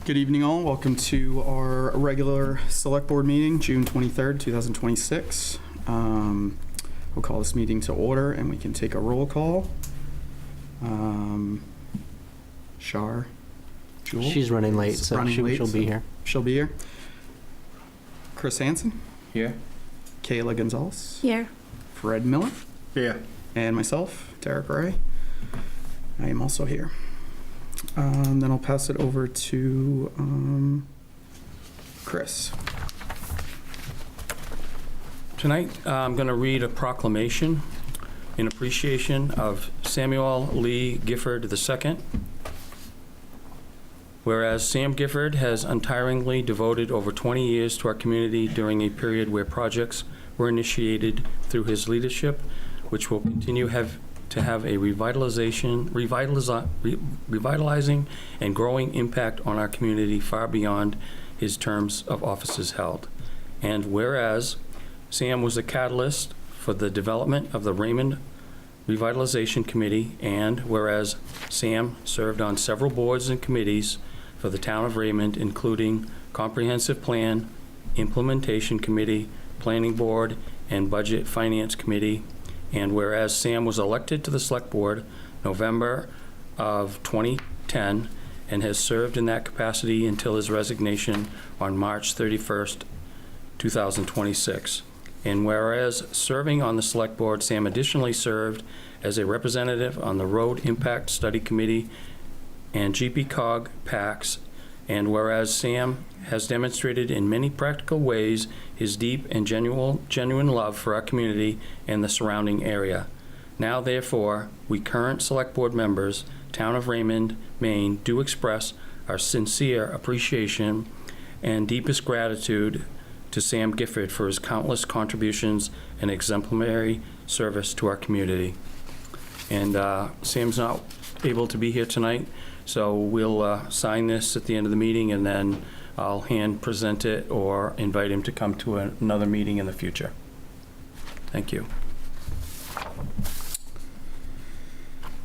Good evening, all. Welcome to our regular Select Board meeting, June 23rd, 2026. We'll call this meeting to order, and we can take a roll call. Shar, Jewel? She's running late, so she'll be here. She'll be here. Chris Hansen? Here. Kayla Gonzalez? Here. Fred Miller? Here. And myself, Derek Ray. I am also here. Then I'll pass it over to Chris. Tonight, I'm going to read a proclamation in appreciation of Samuel Lee Gifford II. Whereas Sam Gifford has untiringly devoted over 20 years to our community during a period where projects were initiated through his leadership, which will continue to have a revitalizing and growing impact on our community far beyond his terms of offices held. And whereas Sam was a catalyst for the development of the Raymond Revitalization Committee, and whereas Sam served on several boards and committees for the town of Raymond, including Comprehensive Plan, Implementation Committee, Planning Board, and Budget Finance Committee, and whereas Sam was elected to the Select Board November of 2010 and has served in that capacity until his resignation on March 31st, 2026. And whereas serving on the Select Board, Sam additionally served as a representative on the Road Impact Study Committee and GPCOG PACs, and whereas Sam has demonstrated in many practical ways his deep and genuine love for our community and the surrounding area. Now, therefore, we current Select Board members, Town of Raymond, Maine, do express our sincere appreciation and deepest gratitude to Sam Gifford for his countless contributions and exemplary service to our community. And Sam's not able to be here tonight, so we'll sign this at the end of the meeting, and then I'll hand present it or invite him to come to another meeting in the future. Thank you.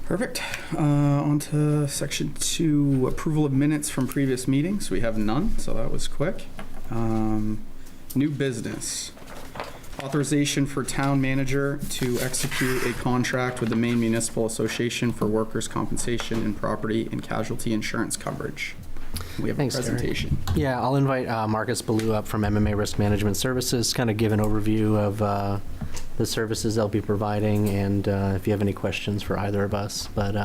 Perfect. On to section 2, approval of minutes from previous meetings. We have none, so that was quick. New business. Authorization for town manager to execute a contract with the Maine Municipal Association for workers' compensation and property and casualty insurance coverage. We have a presentation. Derek. Yeah, I'll invite Marcus Ballou up from MMA Risk Management Services, kind of give an overview of the services they'll be providing, and if you have any questions for either of us. But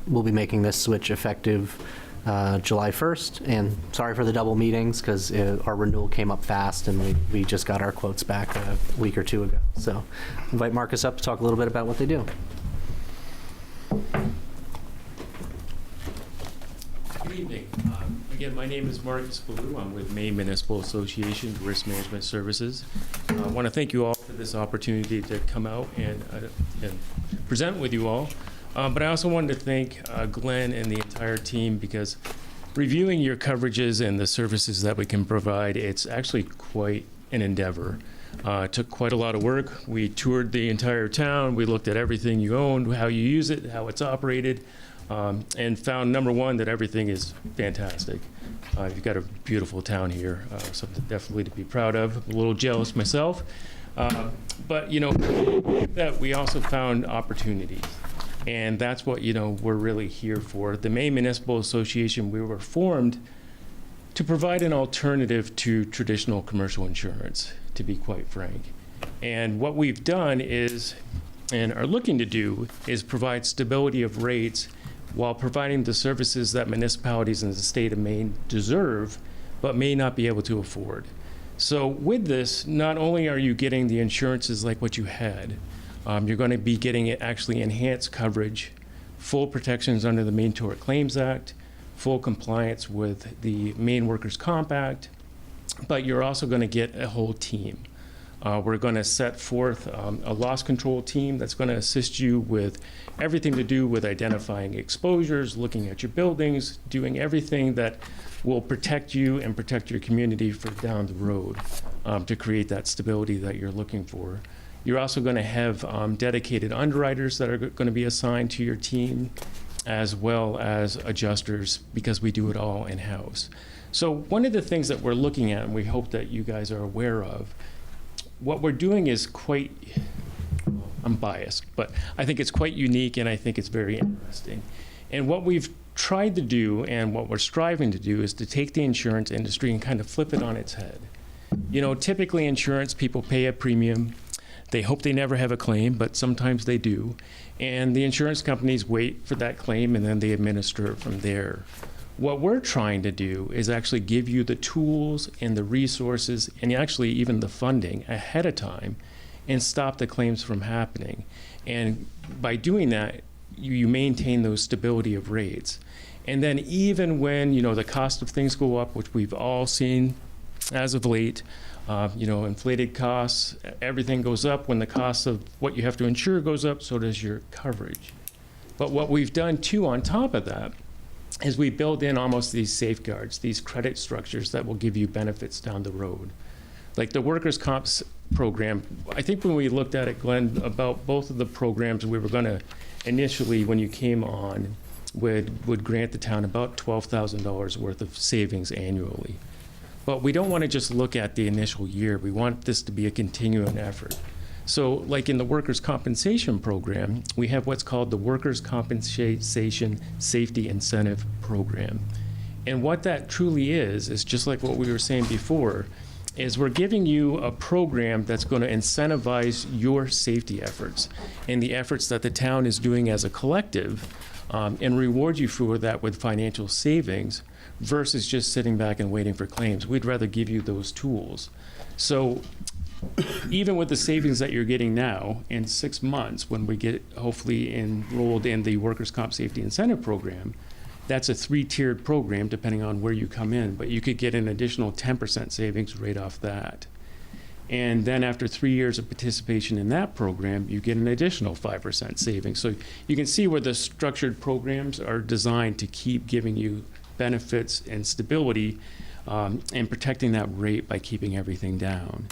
we'll be making this switch effective July 1st, and sorry for the double meetings because our renewal came up fast and we just got our quotes back a week or two ago. So invite Marcus up to talk a little bit about what they do. Good evening. Again, my name is Marcus Ballou. I'm with Maine Municipal Association Risk Management Services. I want to thank you all for this opportunity to come out and present with you all. But I also wanted to thank Glenn and the entire team, because reviewing your coverages and the services that we can provide, it's actually quite an endeavor. It took quite a lot of work. We toured the entire town. We looked at everything you own, how you use it, how it's operated, and found, number one, that everything is fantastic. You've got a beautiful town here, something definitely to be proud of. I'm a little jealous myself. But, you know, that we also found opportunities. And that's what, you know, we're really here for. The Maine Municipal Association, we were formed to provide an alternative to traditional commercial insurance, to be quite frank. And what we've done is, and are looking to do, is provide stability of rates while providing the services that municipalities in the state of Maine deserve, but may not be able to afford. So with this, not only are you getting the insurances like what you had, you're going to be getting actually enhanced coverage, full protections under the Maine Tort Claims Act, full compliance with the Maine Workers' Comp Act, but you're also going to get a whole team. We're going to set forth a loss control team that's going to assist you with everything to do with identifying exposures, looking at your buildings, doing everything that will protect you and protect your community for down the road to create that stability that you're looking for. You're also going to have dedicated underwriters that are going to be assigned to your team. as well as adjusters, because we do it all in-house. So one of the things that we're looking at, and we hope that you guys are aware of, what we're doing is quite, I'm biased, but I think it's quite unique, and I think it's very interesting. And what we've tried to do, and what we're striving to do, is to take the insurance industry and kind of flip it on its head. You know, typically insurance people pay a premium. They hope they never have a claim, but sometimes they do. And the insurance companies wait for that claim, and then they administer it from there. What we're trying to do is actually give you the tools and the resources, and actually even the funding ahead of time, and stop the claims from happening. And by doing that, you maintain those stability of rates. And then even when, you know, the cost of things go up, which we've all seen as of late, you know, inflated costs, everything goes up. When the cost of what you have to insure goes up, so does your coverage. But what we've done too on top of that is we build in almost these safeguards, these credit structures that will give you benefits down the road. Like the workers' comp program, I think when we looked at it, Glenn, about both of the programs, we were going to initially, when you came on, would grant the town about $12,000 worth of savings annually. But we don't want to just look at the initial year. We want this to be a continuing effort. So like in the workers' compensation program, we have what's called the Workers' Compensation Safety Incentive Program. And what that truly is just like what we were saying before, is we're giving you a program that's going to incentivize your safety efforts and the efforts that the town is doing as a collective, and reward you for that with financial savings versus just sitting back and waiting for claims. We'd rather give you those tools. So even with the savings that you're getting now, in 6 months, when we get hopefully enrolled in the Workers' Comp Safety Incentive Program, that's a 3-tiered program depending on where you come in, but you could get an additional 10% savings right off that. And then after 3 years of participation in that program, you get an additional 5% savings. So you can see where the structured programs are designed to keep giving you benefits and stability, and protecting that rate by keeping everything down.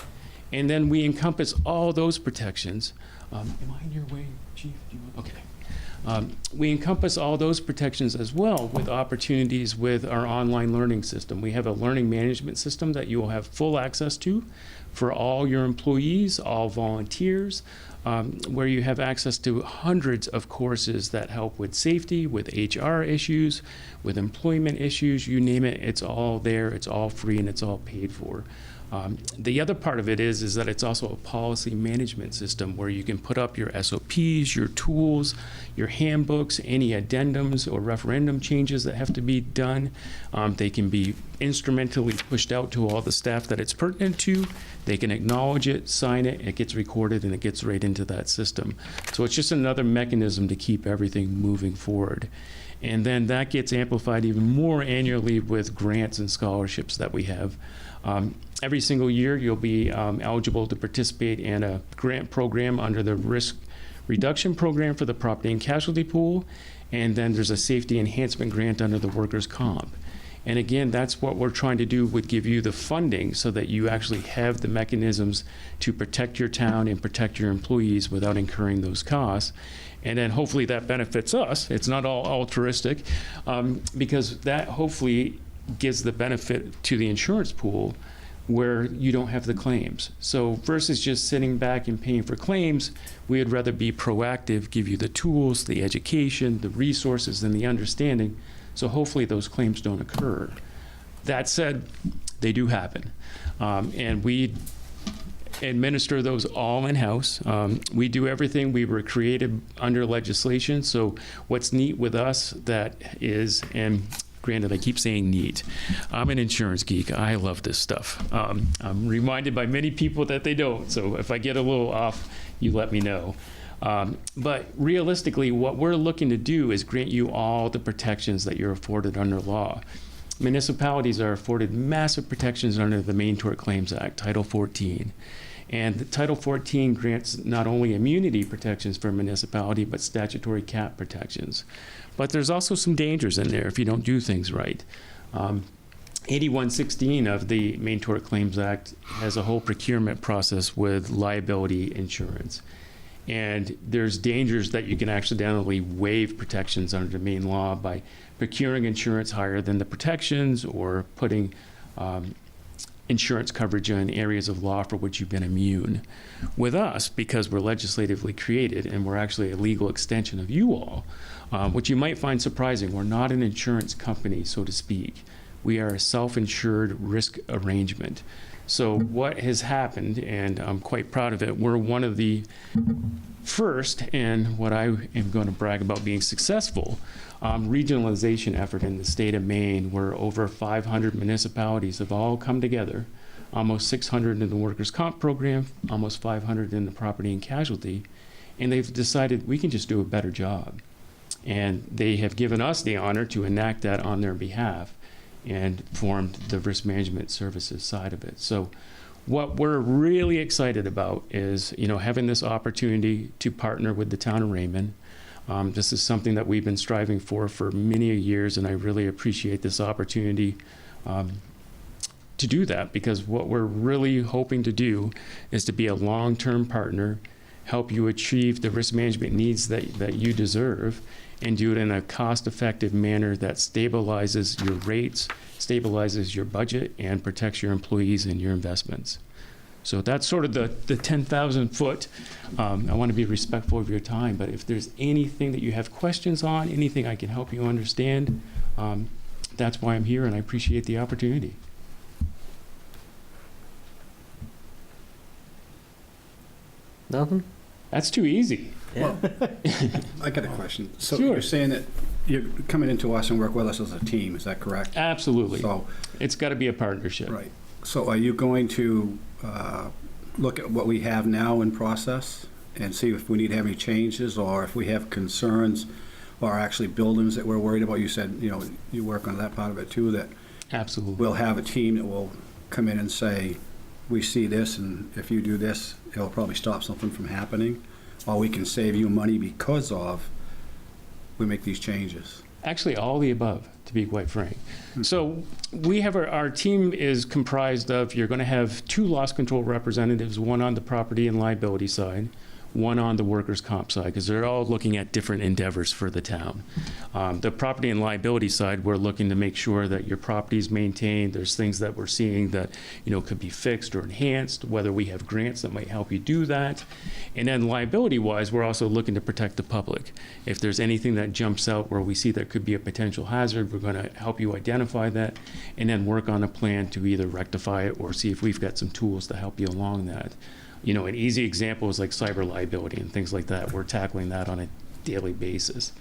And then we encompass all those protections. Am I in your way, Chief? Do you want? Okay. We encompass all those protections as well with opportunities with our online learning system. We have a learning management system that you will have full access to for all your employees, all volunteers, where you have access to hundreds of courses that help with safety, with HR issues, with employment issues, you name it, it's all there, it's all free, and it's all paid for. The other part of it is that it's also a policy management system where you can put up your SOPs, your tools, your handbooks, any addendums or referendum changes that have to be done. They can be instrumentally pushed out to all the staff that it's pertinent to. They can acknowledge it, sign it, it gets recorded, and it gets right into that system. So it's just another mechanism to keep everything moving forward. And then that gets amplified even more annually with grants and scholarships that we have. Every single year, you'll be eligible to participate in a grant program under the risk reduction program for the property and casualty pool. And then there's a safety enhancement grant under the workers' comp. And again, that's what we're trying to do, would give you the funding so that you actually have the mechanisms to protect your town and protect your employees without incurring those costs. And then hopefully that benefits us. It's not all altruistic, because that hopefully gives the benefit to the insurance pool where you don't have the claims. So versus just sitting back and paying for claims, we would rather be proactive, give you the tools, the education, the resources, and the understanding, so hopefully those claims don't occur. That said, they do happen. And we administer those all in-house. We do everything. We were created under legislation. So what's neat with us that is, and granted, I keep saying neat. I'm an insurance geek. I love this stuff. I'm reminded by many people that they don't. So if I get a little off, you let me know. But realistically, what we're looking to do is grant you all the protections that you're afforded under law. Municipalities are afforded massive protections under the Maine Tort Claims Act, Title 14. And Title 14 grants not only immunity protections for a municipality, but statutory cap protections. But there's also some dangers in there if you don't do things right. 8116 of the Maine Tort Claims Act has a whole procurement process with liability insurance. And there's dangers that you can accidentally waive protections under the Maine law by procuring insurance higher than the protections, or putting insurance coverage in areas of law for which you've been immune. With us, because we're legislatively created and we're actually a legal extension of you all, which you might find surprising, we're not an insurance company, so to speak. We are a self-insured risk arrangement. So what has happened, and I'm quite proud of it, we're one of the first, and what I am going to brag about being successful, regionalization effort in the state of Maine, where over 500 municipalities have all come together, almost 600 in the workers' comp program, almost 500 in the property and casualty, and they've decided we can just do a better job. And they have given us the honor to enact that on their behalf, and formed the risk management services side of it. So what we're really excited about is, having this opportunity to partner with the town of Raymond. This is something that we've been striving for many years, and I really appreciate this opportunity to do that, because what we're really hoping to do is to be a long-term partner, help you achieve the risk management needs that you deserve, and do it in a cost-effective manner that stabilizes your rates, stabilizes your budget, and protects your employees and your investments. So that's sort of the 10,000 foot. I want to be respectful of your time, but if there's anything that you have questions on, anything I can help you understand, that's why I'm here, and I appreciate the opportunity. Nothing? That's too easy. Yeah. I got a question. So Sure. you're saying that you're coming into us and work with us as a team, is that correct? Absolutely. So, It's got to be a partnership. right. So are you going to look at what we have now in process and see if we need to have any changes, or if we have concerns, or actually buildings that we're worried about? You said, you work on that part of it too, that Absolutely. we'll have a team that will come in and say, we see this, and if you do this, it'll probably stop something from happening, or we can save you money because we make these changes. Actually, all the above, to be quite frank. So we have our team is comprised of, you're going to have 2 loss control representatives, one on the property and liability side, one on the workers' comp side, because they're all looking at different endeavors for the town. The property and liability side, we're looking to make sure that your property is maintained. There's things that we're seeing that, could be fixed or enhanced, whether we have grants that might help you do that. And then liability-wise, we're also looking to protect the public. If there's anything that jumps out where we see that could be a potential hazard, we're going to help you identify that, and then work on a plan to either rectify it or see if we've got some tools to help you along that. An easy example is like cyber liability and things like that. We're tackling that on a daily basis.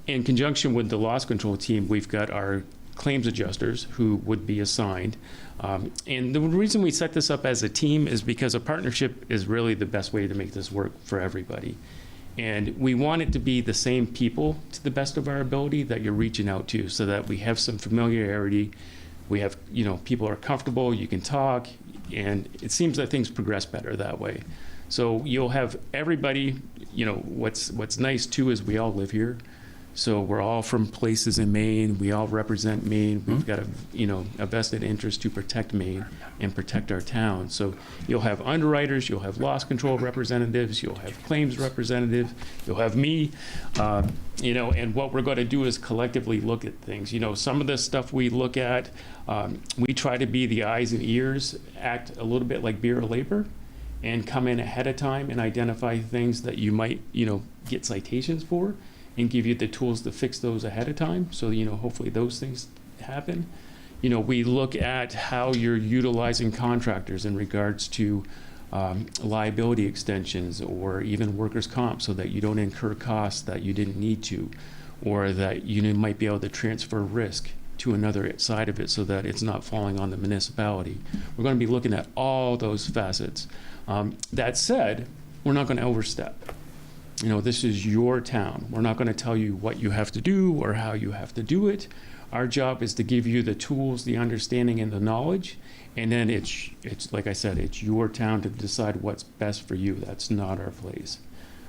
In conjunction with the loss control team, we've got our claims adjusters who would be assigned. And the reason we set this up as a team is because a partnership is really the best way to make this work for everybody. And we want it to be the same people, to the best of our ability, that you're reaching out to, so that we have some familiarity. We have, people are comfortable, you can talk, and it seems that things progress better that way. So you'll have everybody, what's nice too is we all live here. So we're all from places in Maine. We all represent Maine. We've got a vested interest to protect Maine and protect our town. So you'll have underwriters, you'll have loss control representatives, you'll have claims representatives, you'll have me, and what we're going to do is collectively look at things. Some of the stuff we look at, we try to be the eyes and ears, act a little bit like Bureau of Labor, and come in ahead of time and identify things that you might, get citations for, and give you the tools to fix those ahead of time. So, hopefully those things happen. We look at how you're utilizing contractors in regards to liability extensions or even workers' comp, so that you don't incur costs that you didn't need to, or that you might be able to transfer risk to another side of it so that it's not falling on the municipality. We're going to be looking at all those facets. That said, we're not going to overstep. This is your town. We're not going to tell you what you have to do or how you have to do it. Our job is to give you the tools, the understanding, and the knowledge. And then it's like I said, it's your town to decide what's best for you. That's not our place.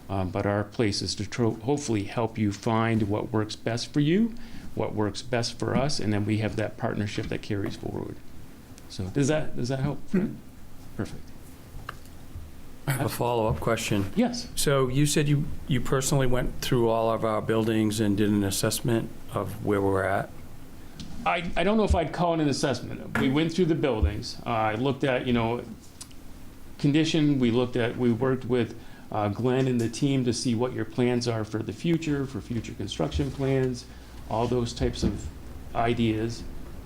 But our place is to hopefully help you find what works best for you, what works best for us, and then we have that partnership that carries forward. So does that help, Fred? Perfect. I have a follow-up question. Yes. So you said you personally went through all of our buildings and did an assessment of where we're at? I don't know if I'd call it an assessment. We went through the buildings. I looked at, condition. We worked with Glenn and the team to see what your plans are for the future, for future construction plans, all those types of ideas.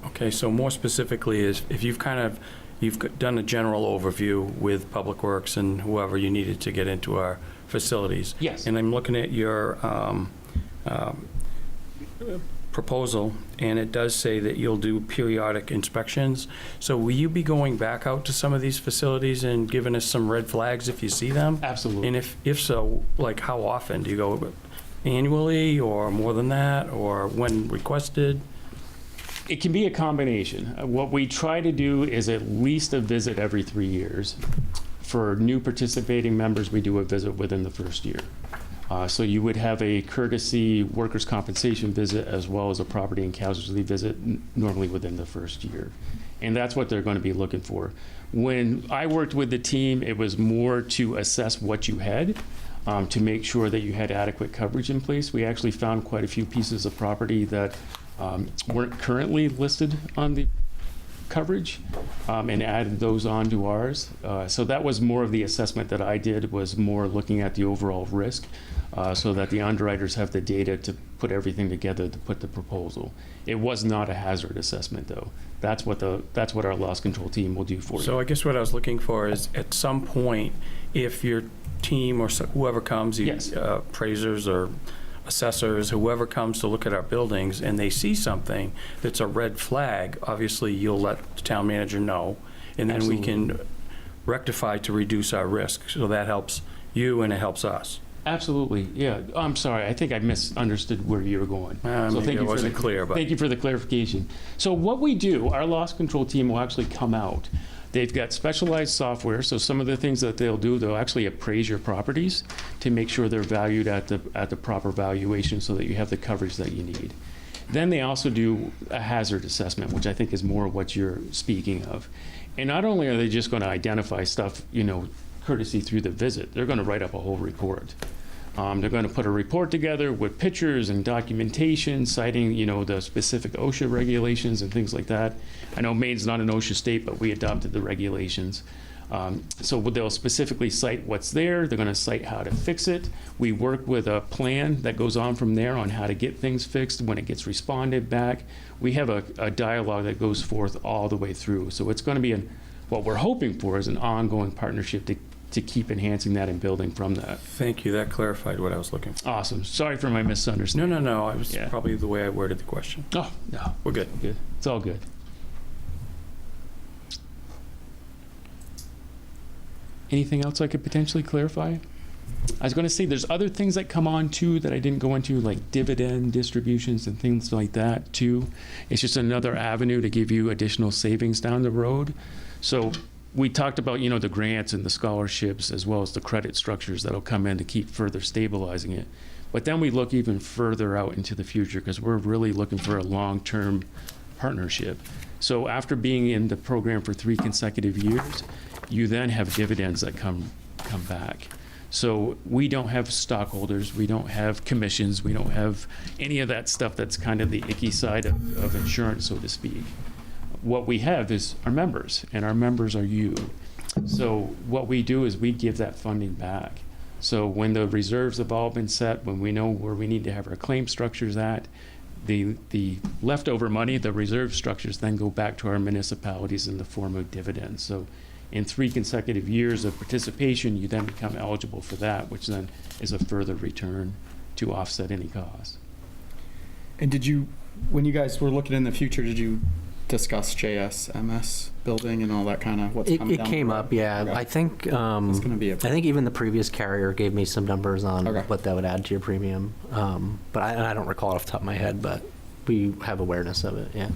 Okay, so more specifically is if you've done a general overview with Public Works and whoever you needed to get into our facilities. Yes. And I'm looking at your proposal, and it does say that you'll do periodic inspections. So will you be going back out to some of these facilities and giving us some red flags if you see them? Absolutely. And if so, like how often? Do you go annually or more than that, or when requested? It can be a combination. What we try to do is at least a visit every 3 years. For new participating members, we do a visit within the first year. So you would have a courtesy workers' compensation visit as well as a property and casualty visit, normally within the first year. And that's what they're going to be looking for. When I worked with the team, it was more to assess what you had, to make sure that you had adequate coverage in place. We actually found quite a few pieces of property that weren't currently listed on the coverage, and added those onto ours. So that was more of the assessment that I did, was more looking at the overall risk, so that the underwriters have the data to put everything together to put the proposal. It was not a hazard assessment, though. That's what our loss control team will do for you. So I guess what I was looking for is, at some point, if your team or whoever comes, Yes. appraisers or assessors, whoever comes to look at our buildings, and they see something that's a red flag, obviously you'll let the town manager know, and then Absolutely. we can rectify to reduce our risk. So that helps you and it helps us. Absolutely, yeah. I'm sorry, I think I misunderstood where you were going. Maybe I wasn't clear, but Thank you for the clarification. So what we do, our loss control team will actually come out. They've got specialized software, so some of the things that they'll do, they'll actually appraise your properties to make sure they're valued at the proper valuation so that you have the coverage that you need. Then they also do a hazard assessment, which I think is more what you're speaking of. And not only are they just going to identify stuff, courtesy through the visit, they're going to write up a whole report. They're going to put a report together with pictures and documentation citing, the specific OSHA regulations and things like that. I know Maine's not an OSHA state, but we adopted the regulations. So they'll specifically cite what's there. They're going to cite how to fix it. We work with a plan that goes on from there on how to get things fixed when it gets responded back. We have a dialogue that goes forth all the way through. So it's going to be what we're hoping for is an ongoing partnership to keep enhancing that and building from that. thank you, that clarified what I was looking for. Awesome. Sorry for my misunderstanding. No, I was Yeah. probably the way I worded the question. Oh, no. We're good. Good. It's all good. Anything else I could potentially clarify? I was going to say there's other things that come on too that I didn't go into, like dividend distributions and things like that too. It's just another avenue to give you additional savings down the road. So we talked about, the grants and the scholarships as well as the credit structures that'll come in to keep further stabilizing it. But then we look even further out into the future because we're really looking for a long-term partnership. So after being in the program for 3 consecutive years, you then have dividends that come back. So we don't have stockholders, we don't have commissions, we don't have any of that stuff that's kind of the icky side of insurance, so to speak. What we have is our members, and our members are you. So what we do is we give that funding back. So when the reserves have all been set, when we know where we need to have our claim structures at, the leftover money, the reserve structures then go back to our municipalities in the form of dividends. So in 3 consecutive years of participation, you then become eligible for that, which then is a further return to offset any cost. And when you guys were looking in the future, did you discuss JSMS building and all that kind of what's coming It down came the road? up, yeah. Okay. I think It's going to be I think even the previous carrier gave me some numbers on Okay. what that would add to your premium. But I don't recall off the top of my head, but we have awareness of it, yeah.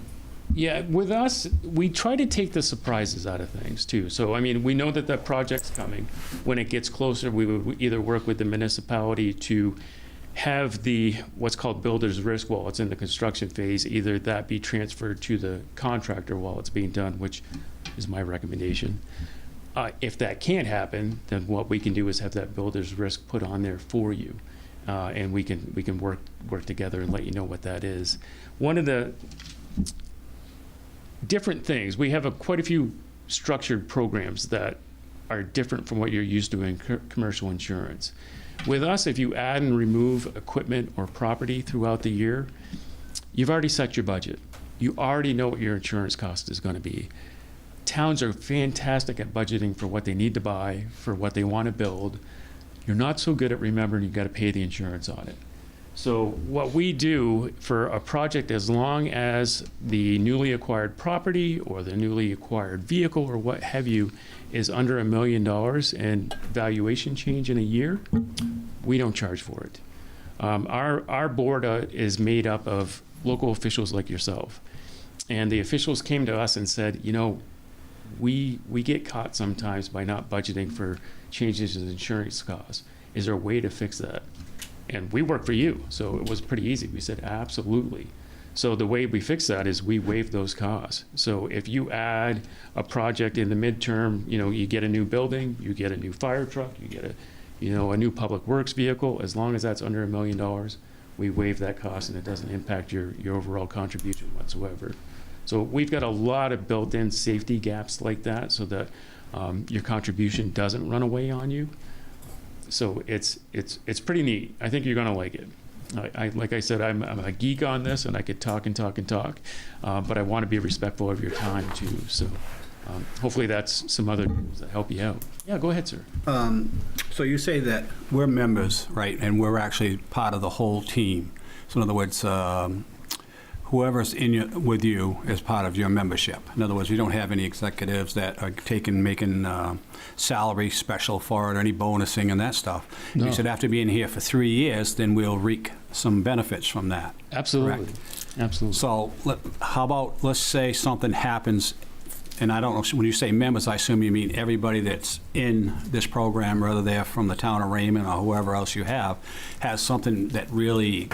Yeah, with us, we try to take the surprises out of things too. So, we know that that project's coming. When it gets closer, we would either work with the municipality to have what's called builder's risk while it's in the construction phase, either that be transferred to the contractor while it's being done, which is my recommendation. If that can't happen, then what we can do is have that builder's risk put on there for you. And we can work together and let you know what that is. One of the different things, we have quite a few structured programs that are different from what you're used to in commercial insurance. With us, if you add and remove equipment or property throughout the year, you've already set your budget. You already know what your insurance cost is going to be. Towns are fantastic at budgeting for what they need to buy, for what they want to build. You're not so good at remembering you've got to pay the insurance on it. So what we do for a project, as long as the newly acquired property or the newly acquired vehicle or what have you is under $1 million in valuation change in a year, we don't charge for it. Our board is made up of local officials like yourself. And the officials came to us and said, you know, we get caught sometimes by not budgeting for changes in insurance costs. Is there a way to fix that? And we work for you, so it was pretty easy. We said, absolutely. So the way we fix that is we waive those costs. So if you add a project in the midterm, you know, you get a new building, you get a new fire truck, you get a new public works vehicle, as long as that's under $1 million, we waive that cost and it doesn't impact your overall contribution whatsoever. So we've got a lot of built-in safety gaps like that so that your contribution doesn't run away on you. So it's pretty neat. I think you're going to like it. Like I said, I'm a geek on this, and I could talk and talk and talk, but I want to be respectful of your time too. So hopefully that's some other tools that help you out. Yeah, go ahead, sir. So you say that we're members, right, and we're actually part of the whole team. So in other words, whoever's with you is part of your membership. In other words, you don't have any executives that are making salary special for it or any bonusing and that stuff. No. You said after being here for 3 years, then we'll reap some benefits from that. Absolutely. Correct? Absolutely. So how about, let's say something happens, and I don't know, when you say members, I assume you mean everybody that's in this program, whether they're from the town of Raymond or whoever else you have, has something that really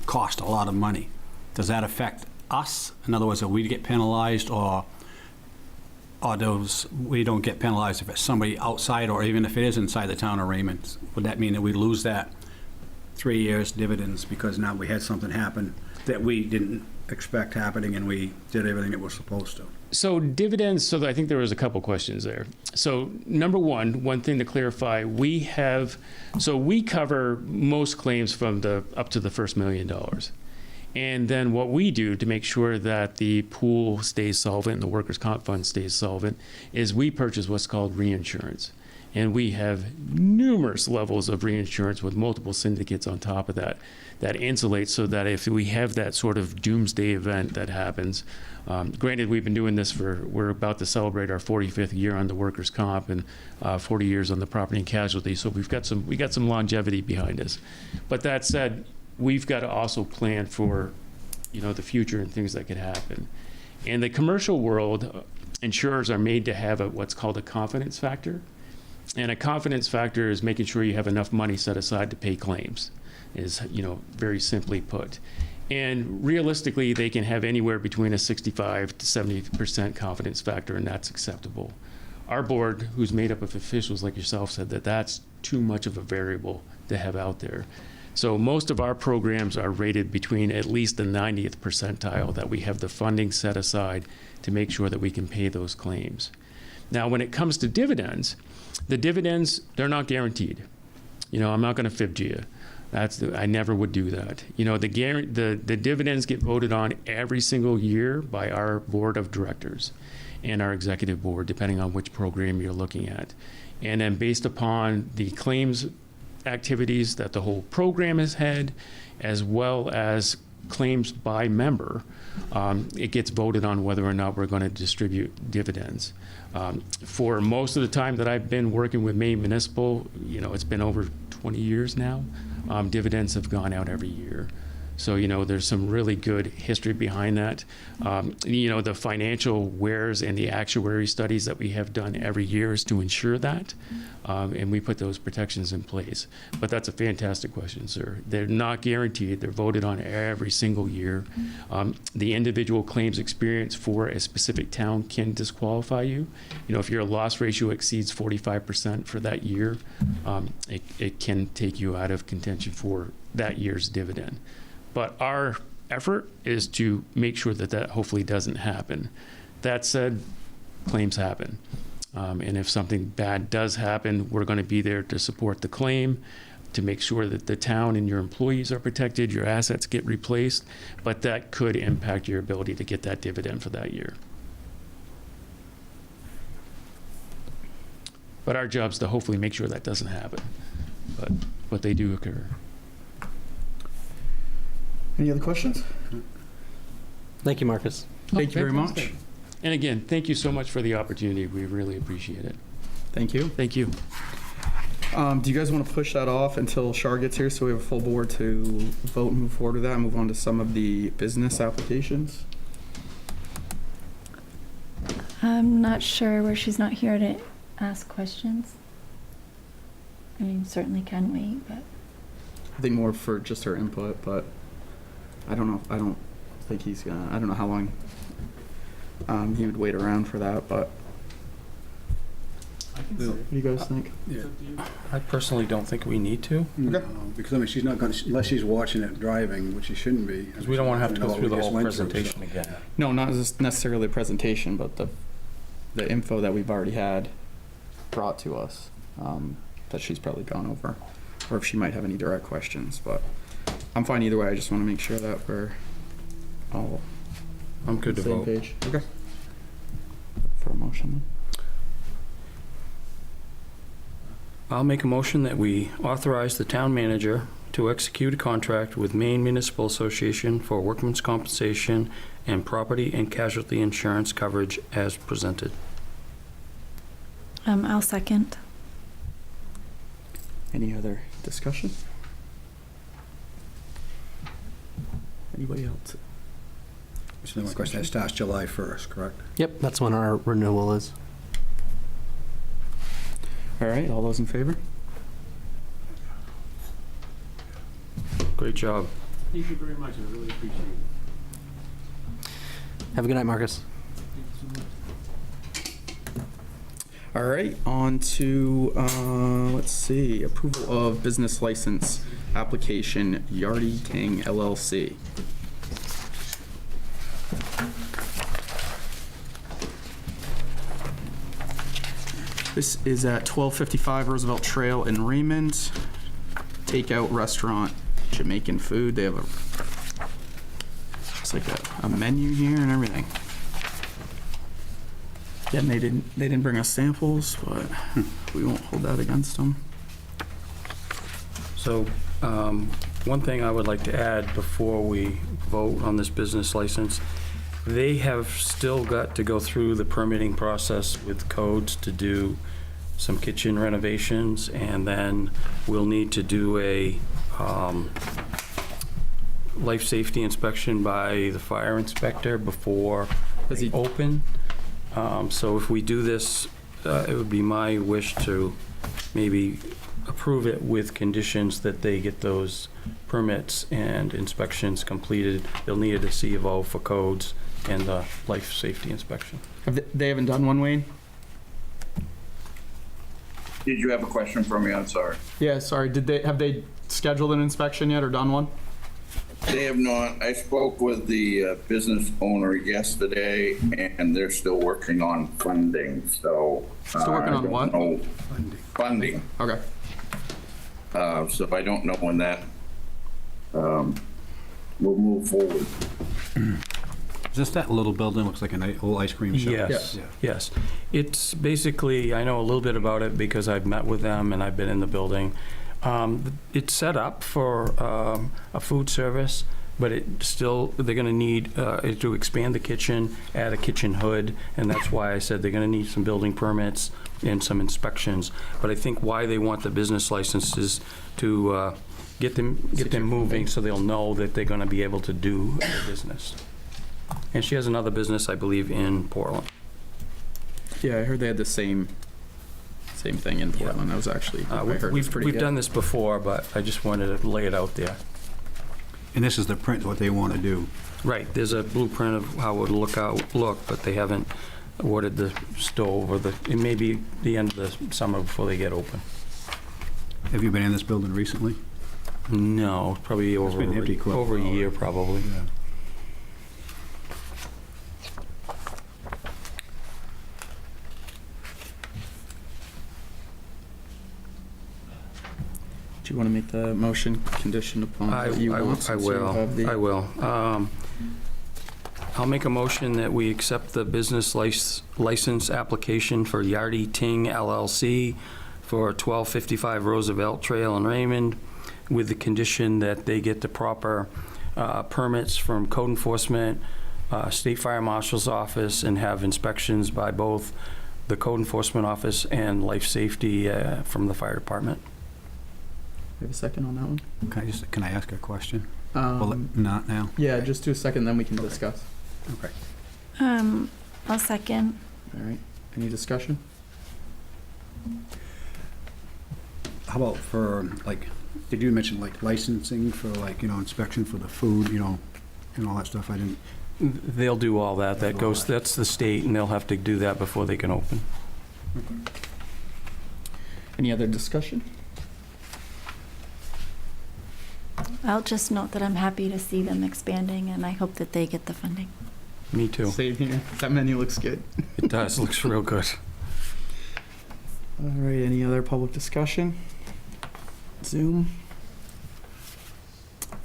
cost a lot of money. Does that affect us? In other words, do we get penalized, or we don't get penalized if it's somebody outside, or even if it is inside the town of Raymond? Would that mean that we lose that 3 years dividends because now we had something happen that we didn't expect happening and we did everything that we're supposed to? So dividends, I think there was a couple questions there. So number one thing to clarify, we cover most claims from up to the first $1 million. And then what we do to make sure that the pool stays solvent and the workers' comp fund stays solvent is we purchase what's called reinsurance. And we have numerous levels of reinsurance with multiple syndicates on top of that insulates so that if we have that sort of doomsday event that happens, granted we've been doing this we're about to celebrate our 45th year on the workers' comp and 40 years on the property and casualty, so we got some longevity behind us. But that said, we've got to also plan for, the future and things that could happen. In the commercial world, insurers are made to have what's called a confidence factor. And a confidence factor is making sure you have enough money set aside to pay claims, is, very simply put. And realistically, they can have anywhere between a 65 to 70% confidence factor, and that's acceptable. Our board, who's made up of officials like yourself, said that that's too much of a variable to have out there. So most of our programs are rated between at least the 90th percentile, that we have the funding set aside to make sure that we can pay those claims. Now, when it comes to dividends, the dividends, they're not guaranteed. I'm not going to fib to you. I never would do that. The dividends get voted on every single year by our board of directors and our executive board, depending on which program you're looking at. And then based upon the claims activities that the whole program has had, as well as claims by member, it gets voted on whether or not we're going to distribute dividends. For most of the time that I've been working with Maine Municipal, it's been over 20 years now, dividends have gone out every year. So, there's some really good history behind that. The financial wares and the actuary studies that we have done every year is to ensure that. And we put those protections in place. But that's a fantastic question, sir. They're not guaranteed. They're voted on every single year. The individual claims experience for a specific town can disqualify you. If your loss ratio exceeds 45% for that year, it can take you out of contention for that year's dividend. But our effort is to make sure that hopefully doesn't happen. That said, claims happen. And if something bad does happen, we're going to be there to support the claim, to make sure that the town and your employees are protected, your assets get replaced, but that could impact your ability to get that dividend for that year. But our job is to hopefully make sure that doesn't happen. But they do occur. Any other questions? Thank you, Marcus. Thank you very Fantastic. much. And again, thank you so much for the opportunity. We really appreciate it. Thank you. Thank you. Do you guys want to push that off until Shar gets here so we have a full board to vote and move forward with that and move on to some of the business applications? I'm not sure where she's not here to ask questions. I mean, certainly can wait, but I think more for just her input, but I don't know. I don't think he's gonna. I don't know how long he would wait around for that, but what do you guys think? Yeah. I personally don't think we need to, No, because I mean, she's not going to, unless she's watching it driving, which she shouldn't be. because we don't want to have to go through the whole presentation so. again. No, not just necessarily the presentation, but the info that we've already had brought to us that she's probably gone over, or if she might have any direct questions. But I'm fine either way. I just want to make sure that we're all I'm good to same vote. page. Okay. For a motion. I'll make a motion that we authorize the town manager to execute a contract with Maine Municipal Association for workman's compensation and property and casualty insurance coverage as presented. I'll second. Any other discussion? Anybody else? So my question, that starts July 1st, correct? Yep, that's when our renewal is. All right, all those in favor? Great job. Thank you very much. I really appreciate it. Have a good night, Marcus. All right, on to, let's see, approval of business license application, Yardy King LLC. This is at 1255 Roosevelt Trail in Raymond. Takeout restaurant, Jamaican food. They have it's like a menu here and everything. Again, they didn't bring us samples, but we won't hold that against them. So, one thing I would like to add before we vote on this business license, they have still got to go through the permitting process with codes to do some kitchen renovations, and then we'll need to do a life safety inspection by the fire inspector before Does he- they open. So if we do this, it would be my wish to maybe approve it with conditions that they get those permits and inspections completed. They'll need a C of O for codes and the life safety inspection. They haven't done one, Wayne? Did you have a question for me? I'm sorry. Yeah, sorry. Have they scheduled an inspection yet or done one? They have not. I spoke with the business owner yesterday, and they're still working on funding, so. Still working on what? Funding. Okay. So I don't know when that will move forward. Is this that little building, looks like an old ice cream shop? Yes, Yeah. yes. It's basically, I know a little bit about it because I've met with them and I've been in the building. It's set up for a food service, but they're gonna need to expand the kitchen, add a kitchen hood, and that's why I said they're gonna need some building permits and some inspections. But I think why they want the business license is to get them moving so they'll know that they're gonna be able to do their business. And she has another business, I believe, in Portland. Yeah, I heard they had the same thing in Portland. That was actually, I heard it was pretty We've good. done this before, but I just wanted to lay it out there. And this is the print, what they want to do. Right, there's a blueprint of how it would look, but they haven't awarded the stove or it may be the end of the summer before they get open. Have you been in this building recently? No, probably over been empty quite a a while. year, probably. Yeah. Do you want to make the motion conditioned upon what you want? I since you have the- will. I'll make a motion that we accept the business license application for Yardy Ting LLC for 1255 Roosevelt Trail in Raymond, with the condition that they get the proper permits from code enforcement, state fire marshal's office, and have inspections by both the code enforcement office and life safety from the fire department. We have a second on that one? Can I ask a question? Well, not now. Yeah, just do a second, then we can discuss. Okay. I'll second. All right. Any discussion? How about for, like, did you mention, like, licensing for, like, inspection for the food, and all that stuff? I didn't. They'll do all that. That's the state, and they'll have to do that before they can open. Any other discussion? I'll just note that I'm happy to see them expanding, and I hope that they get the funding. Me too. Same here. That menu looks good. It does. Looks real good. All right, any other public discussion? Zoom?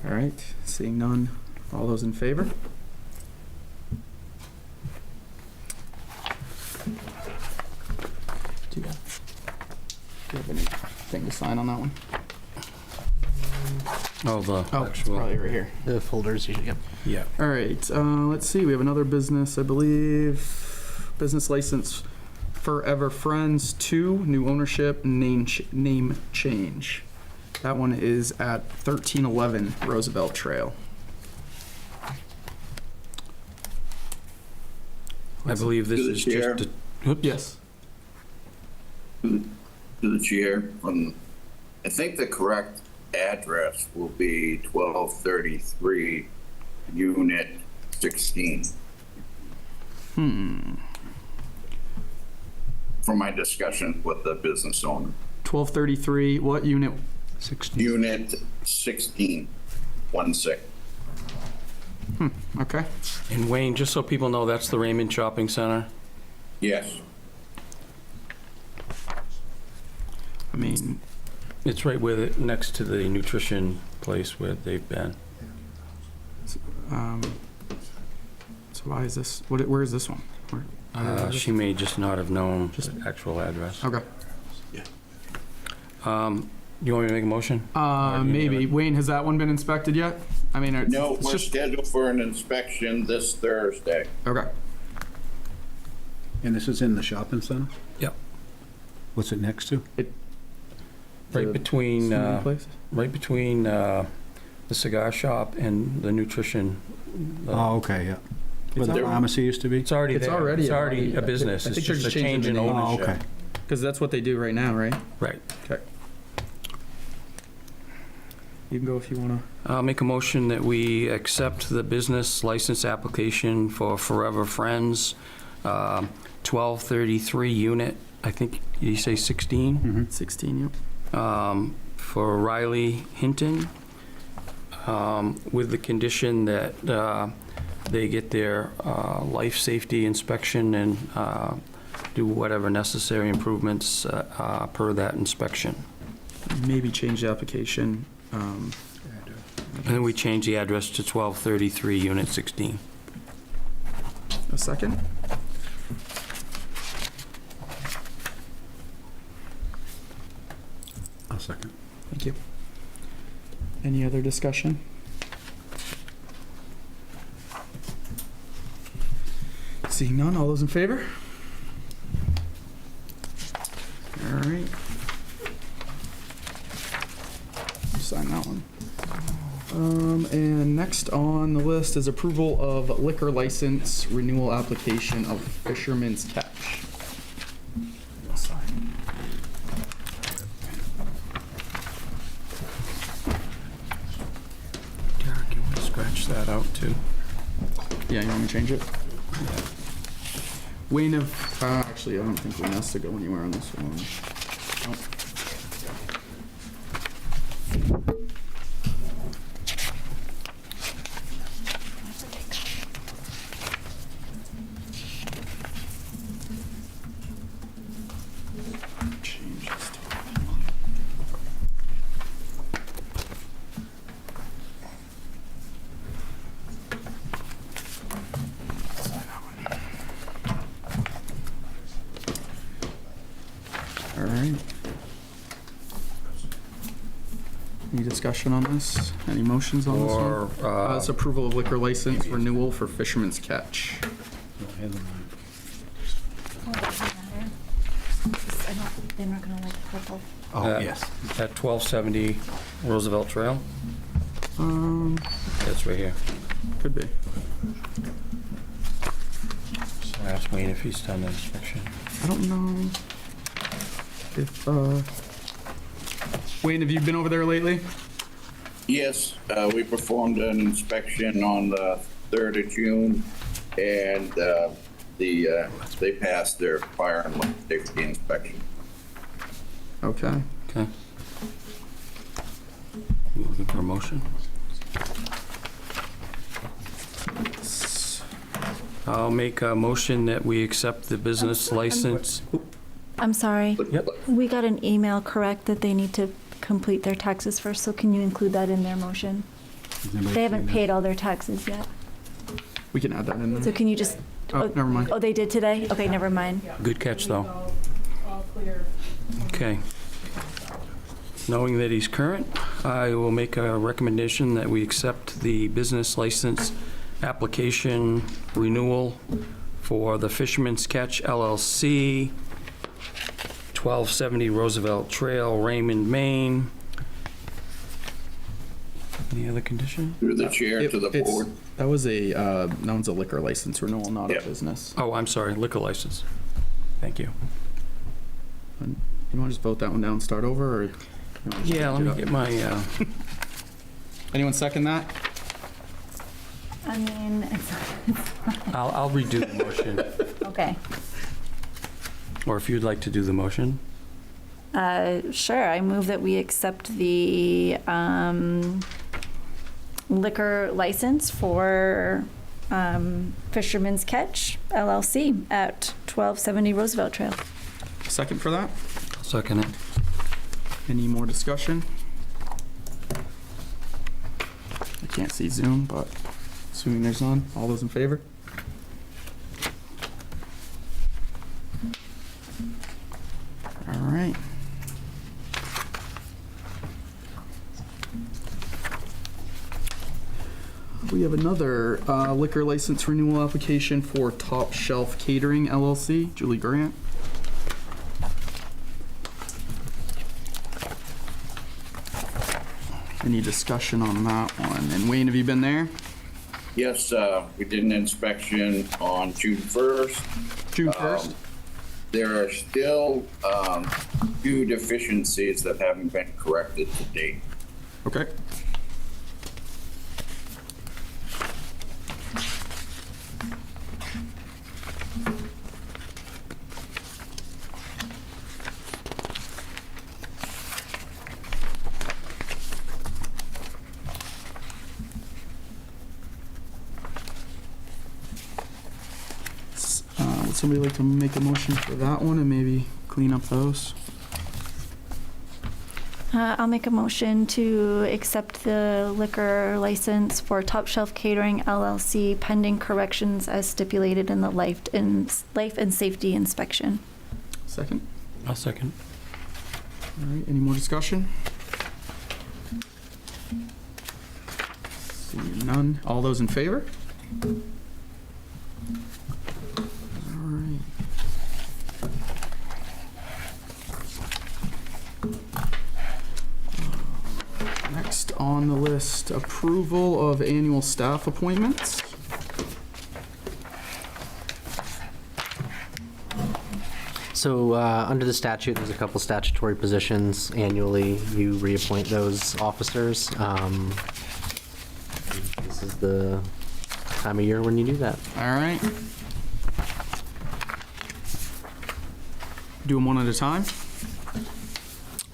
All right, seeing none. All those in favor? Do you have anything to sign on that one? Oh, the Oh, it's actual. probably right here. The folders usually, yep. Yeah. All right, let's see, we have another business, I believe. Business license Forever Friends 2, new ownership, name change. That one is at 1311 Roosevelt Trail. I believe this To the is chair. just a, oops. Yes. To the chair, I think the correct address will be 1233 Unit 16. From my discussion with the business owner. 1233, what unit? 16. Unit 16, 16. Okay. And Wayne, just so people know, that's the Raymond Shopping Center. Yes. I mean, It's right next to the nutrition place where they've been. so why is this, where is this one? She may just not have known Just- the actual address. Okay. You want me to make a motion? Maybe. Wayne, has that one been inspected yet? I mean, No, it's we're just, scheduled for an inspection this Thursday. okay. And this is in the shopping center? Yep. What's it next to? Right The between, swimming place? the cigar shop and the nutrition. Oh, okay, yeah. Where the that- pharmacy used to be? It's already It's there. already It's a- already a business. I It's think they're just a just changing change in the name. Oh, ownership. okay. Because that's what they do right now, right? Right. You can go if you want to. I'll make a motion that we accept the business license application for Forever Friends, 1233 unit, I think you say 16, 16, yep. for Riley Hinton, with the condition that they get their life safety inspection and do whatever necessary improvements per that inspection. Maybe change the application. And then we change the address to 1233 Unit 16. A second? I'll second. Thank you. Any other discussion? Seeing none, all those in favor? All right. sign that one. And next on the list is approval of liquor license renewal application of Fisherman's Catch. You'll sign. Derek, you want to scratch that out too? Yeah, you want me to change it? Wayne of, actually, I don't think Wayne has to go anywhere on this one. Nope. Change this to- All right. Any discussion on this? Any motions on this one? Or, It's approval of liquor license renewal for Fisherman's Catch. They're not gonna like purple. Oh, Uh, yes. at 1270 Roosevelt Trail. That's right here. Could be. So ask Wayne if he's done the inspection. I don't know if, Wayne, have you been over there lately? Yes, we performed an inspection on the 3rd of June, and they passed their fire and life safety inspection. Okay. Okay. You looking for a motion? I'll make a motion that we accept the business license. I'm sorry. Yep. We got an email correct that they need to complete their taxes first, so can you include that in their motion? They haven't paid all their taxes yet. We can add that in So there. can you just, Oh, never mind. oh, they did today? Okay, never mind. Good catch, though. Okay. Knowing that he's current, I will make a recommendation that we accept the business license application renewal for the Fisherman's Catch LLC, 1270 Roosevelt Trail, Raymond, Maine. Any other condition? Through the chair to the It's- board. That was that one's a liquor license renewal, not a Yep. business. Oh, I'm sorry, liquor license. Thank you. You want to just vote that one down and start over, or? you wanna just Yeah, let pick me it get up? my, Anyone second that? I mean, I'll redo the motion, okay. or if you'd like to do the motion. Sure, I move that we accept the liquor license for Fisherman's Catch LLC at 1270 Roosevelt Trail. Second for that? I'll second it. Any more discussion? I can't see Zoom, but assuming there's none, all those in favor? All right. We have another liquor license renewal application for Top Shelf Catering LLC, Julie Grant. Any discussion on that one? And Wayne, have you been there? Yes, we did an inspection on June 1st. June 1st? There are still few deficiencies that haven't been corrected to date. Okay. Would somebody like to make a motion for that one and maybe clean up those? I'll make a motion to accept the liquor license for Top Shelf Catering LLC pending corrections as stipulated in the life and safety inspection. Second? I'll second. All right, any more discussion? Seeing none. All those in favor? All right. Next on the list, approval of annual staff appointments. So under the statute, there's a couple statutory positions. Annually, you reappoint those officers. This is the time of year when you do that. All right. Do them one at a time?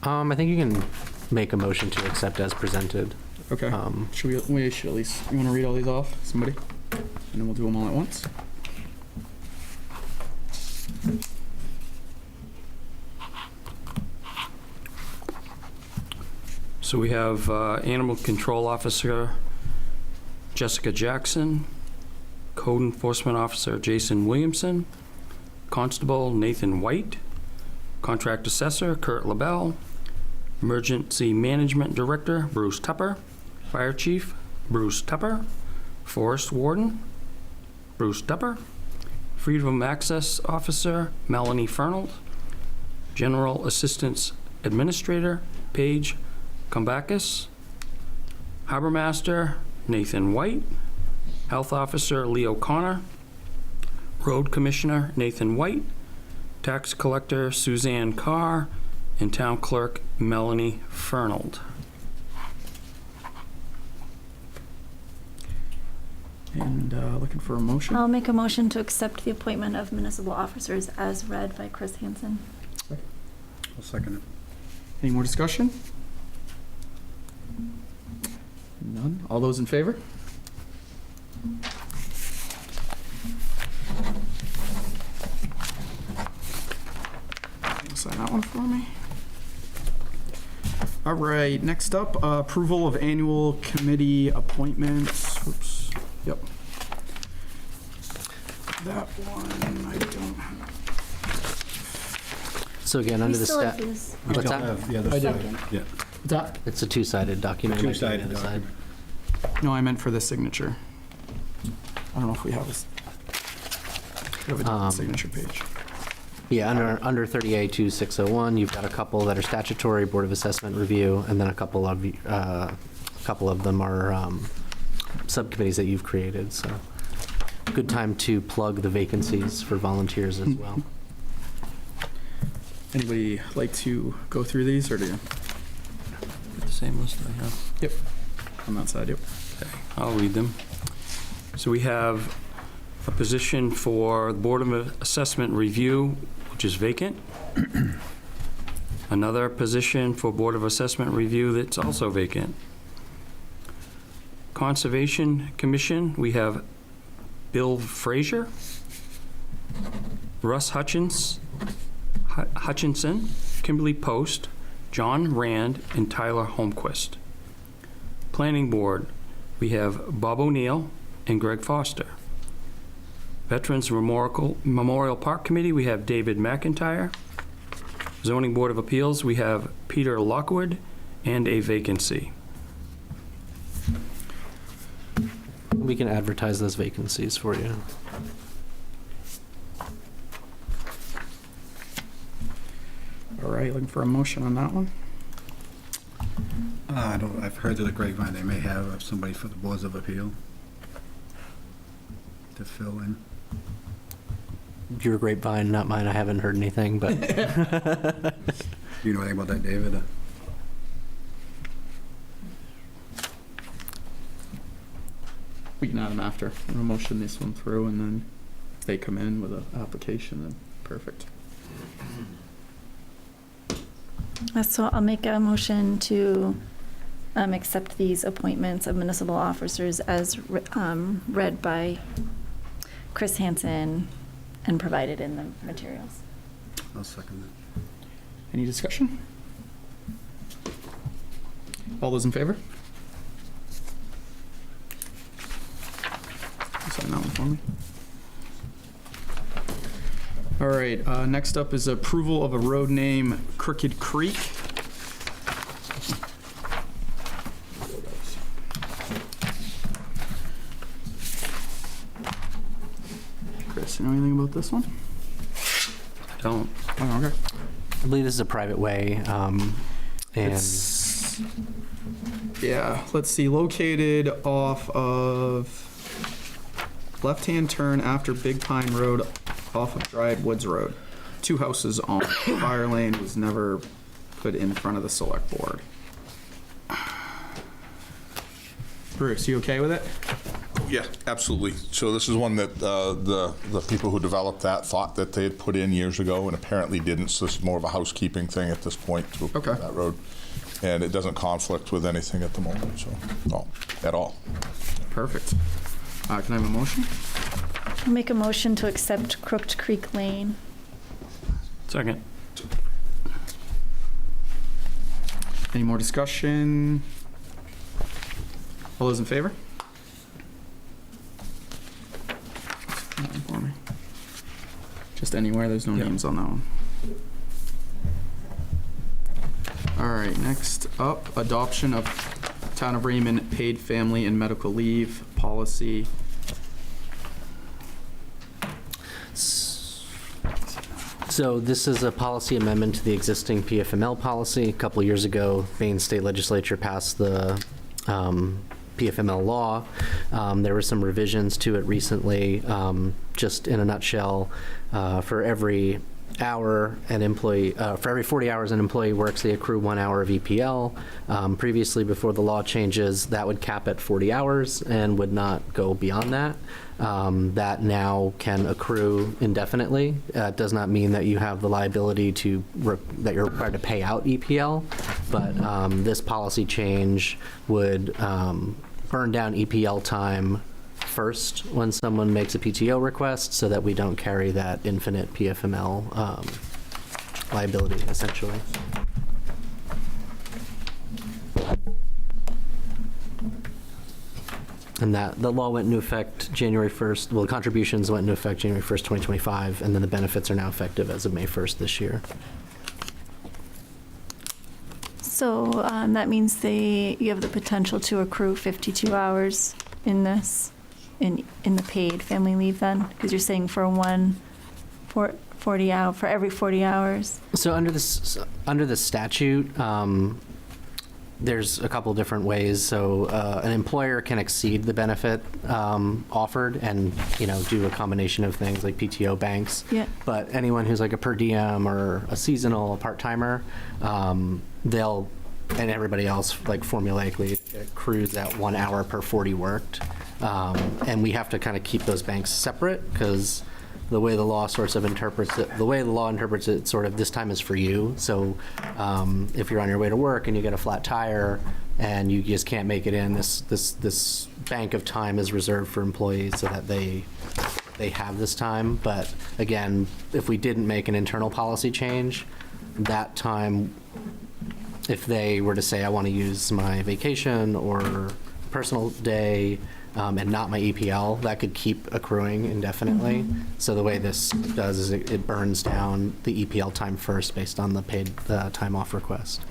I think you can make a motion to accept as presented. Okay. Should we should at least, you want to read all these off, somebody? And then we'll do them all at once. So we have Animal Control Officer Jessica Jackson, Code Enforcement Officer Jason Williamson, Constable Nathan White, Contract Assessor Kurt LaBelle, Emergency Management Director Bruce Tupper, Fire Chief Bruce Tupper, Forest Warden Bruce Tupper, Freedom of Access Officer Melanie Fernald, General Assistance Administrator Paige Kombakis, Harbor Master Nathan White, Health Officer Leo Connor, Road Commissioner Nathan White, Tax Collector Suzanne Carr, and Town Clerk Melanie Fernald. And looking for a motion. I'll make a motion to accept the appointment of municipal officers as read by Chris Hansen. I'll second it. Any more discussion? None. All those in favor? Sign that one for me. All right, next up, approval of annual committee appointments. Oops. Yep. That one I don't have. So again, under the We still have stat, this. what's Don't that? have the other I do. side. Yeah. What's that? It's a two-sided document. It might be on the Two-sided other side. document. No, I meant for the signature. I don't know if we have this. We have a different signature page. Yeah, under 30A2601, you've got a couple that are statutory Board of Assessment review, and then a couple of them are subcommittees that you've created. So, good time to plug the vacancies for volunteers as well. Anybody like to go through these, or do you? The same list I have. Yep. On that side, yep. Okay, I'll read them. So we have a position for the Board of Assessment Review, which is vacant. Another position for Board of Assessment Review that's also vacant. Conservation Commission, we have Bill Frazier, Russ Hutchinson, Kimberly Post, John Rand, and Tyler Holmquist. Planning Board, we have Bob O'Neill and Greg Foster. Veterans Memorial Park Committee, we have David McIntyre. Zoning Board of Appeals, we have Peter Lockwood, and a vacancy. We can advertise those vacancies for you. All right, looking for a motion on that one. I've heard through the grapevine they may have somebody for the Boards of Appeal to fill in. Your grapevine, not mine. I haven't heard anything, but Do you know anything about that, David? We can add them after. We'll motion this one through, and then if they come in with an application, then perfect. So I'll make a motion to accept these appointments of municipal officers as read by Chris Hansen and provided in the materials. I'll second that. Any discussion? All those in favor? Sign that one for me. All right, next up is approval of a road name, Crooked Creek. Chris, you know anything about this one? I don't. Oh, okay. I believe this is a private way, and It's Yeah, let's see, located off of left-hand turn after Big Pine Road off of Dryad Woods Road. 2 houses on. Fire lane was never put in front of the select board. Bruce, you okay with it? Yeah, absolutely. So this is one that the people who developed that thought that they had put in years ago and apparently didn't. So this is more of a housekeeping thing at this point to Okay. that road. And it doesn't conflict with anything at the moment, so, no, at all. Perfect. Can I have a motion? I'll make a motion to accept Crooked Creek Lane. Second. Any more discussion? All those in favor? For me. Just anywhere, there's no Yeah. names on that one. All right, next up, adoption of Town of Raymond paid family and medical leave policy. So this is a policy amendment to the existing PFML policy. A couple of years ago, Maine State Legislature passed the PFML law. There were some revisions to it recently. Just in a nutshell, for every hour an employee, for every 40 hours an employee works, they accrue 1 hour of EPL. Previously, before the law changes, that would cap at 40 hours and would not go beyond that. That now can accrue indefinitely. It does not mean that you have the liability to, that you're required to pay out EPL, but this policy change would burn down EPL time first when someone makes a PTO request so that we don't carry that infinite PFML liability, essentially. And that the law went into effect January 1st. Well, the contributions went into effect January 1st, 2025, and then the benefits are now effective as of May 1st this year. So that means you have the potential to accrue 52 hours in this, in the paid family leave then? Because you're saying for for every 40 hours? So under the statute, there's a couple different ways. So an employer can exceed the benefit offered and, do a combination of things like PTO banks. Yeah. But anyone who's like a per diem or a seasonal, a part-timer, they'll, and everybody else, like formulaically accrues at 1 hour per 40 worked. And we have to kind of keep those banks separate because the way the law sort of interprets it, sort of this time is for you. So if you're on your way to work and you get a flat tire and you just can't make it in, this bank of time is reserved for employees so that they have this time. But again, if we didn't make an internal policy change, that time, if they were to say, I want to use my vacation or personal day and not my EPL, that could keep accruing indefinitely. Mm-hmm. So the way this does is it burns down the EPL time first based on the paid time off request.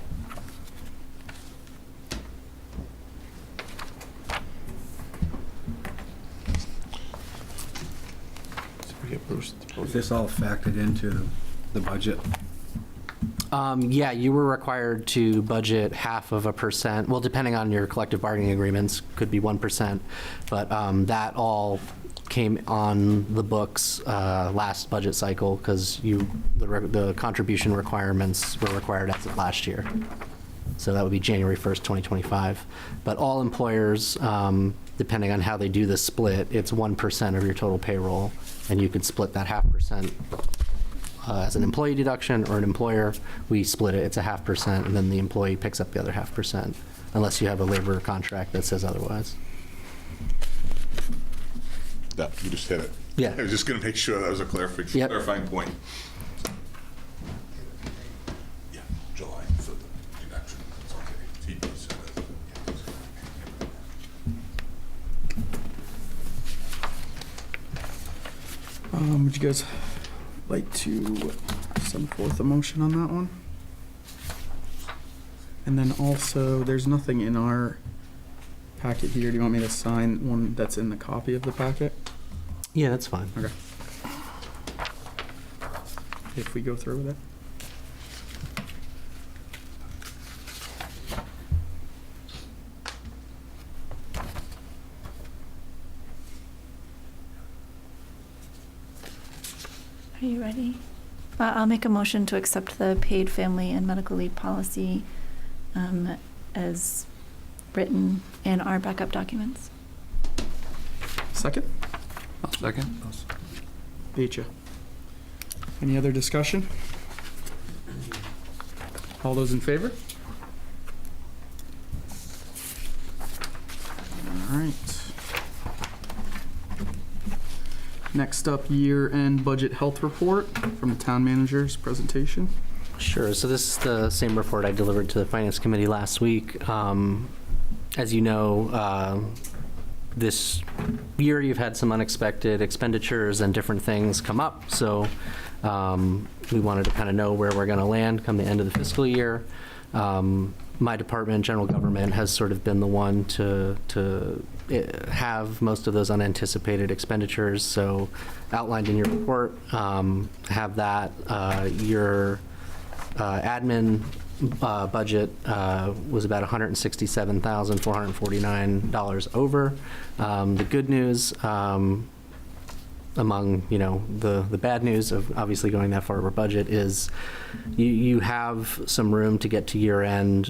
Is this all factored into the budget? Yeah, you were required to budget 0.5%. Well, depending on your collective bargaining agreements, could be 1%. But that all came on the books last budget cycle because the contribution requirements were required as of last year. So that would be January 1st, 2025. But all employers, depending on how they do the split, it's 1% of your total payroll, and you could split that 0.5%. As an employee deduction or an employer, we split it. It's 0.5%, and then the employee picks up the other 0.5%, unless you have a labor contract that says otherwise. Yeah, you just hit it. Yeah. I was just going to make sure that was a clarifying point. Yeah, July for the deduction. It's okay. TP said it. Would you guys like to send forth a motion on that one? And then also, there's nothing in our packet here. Do you want me to sign one that's in the copy of the packet? Yeah, that's fine. Okay. If we go through with it. Okay, you ready? I'll make a motion to accept the paid family and medical leave policy as written in our backup documents. Second? I'll second. Beat ya. Any other discussion? All those in favor? All right. Next up, year-end budget health report from the town manager's presentation. Sure. So this is the same report I delivered to the Finance Committee last week. As you know, this year you've had some unexpected expenditures and different things come up. So we wanted to kind of know where we're going to land come the end of the fiscal year. My department, general government, has sort of been the one to have most of those unanticipated expenditures. So outlined in your report, have that. Your admin budget was about $167,449 over. The good news, among the bad news of obviously going that far over budget, is you have some room to get to year end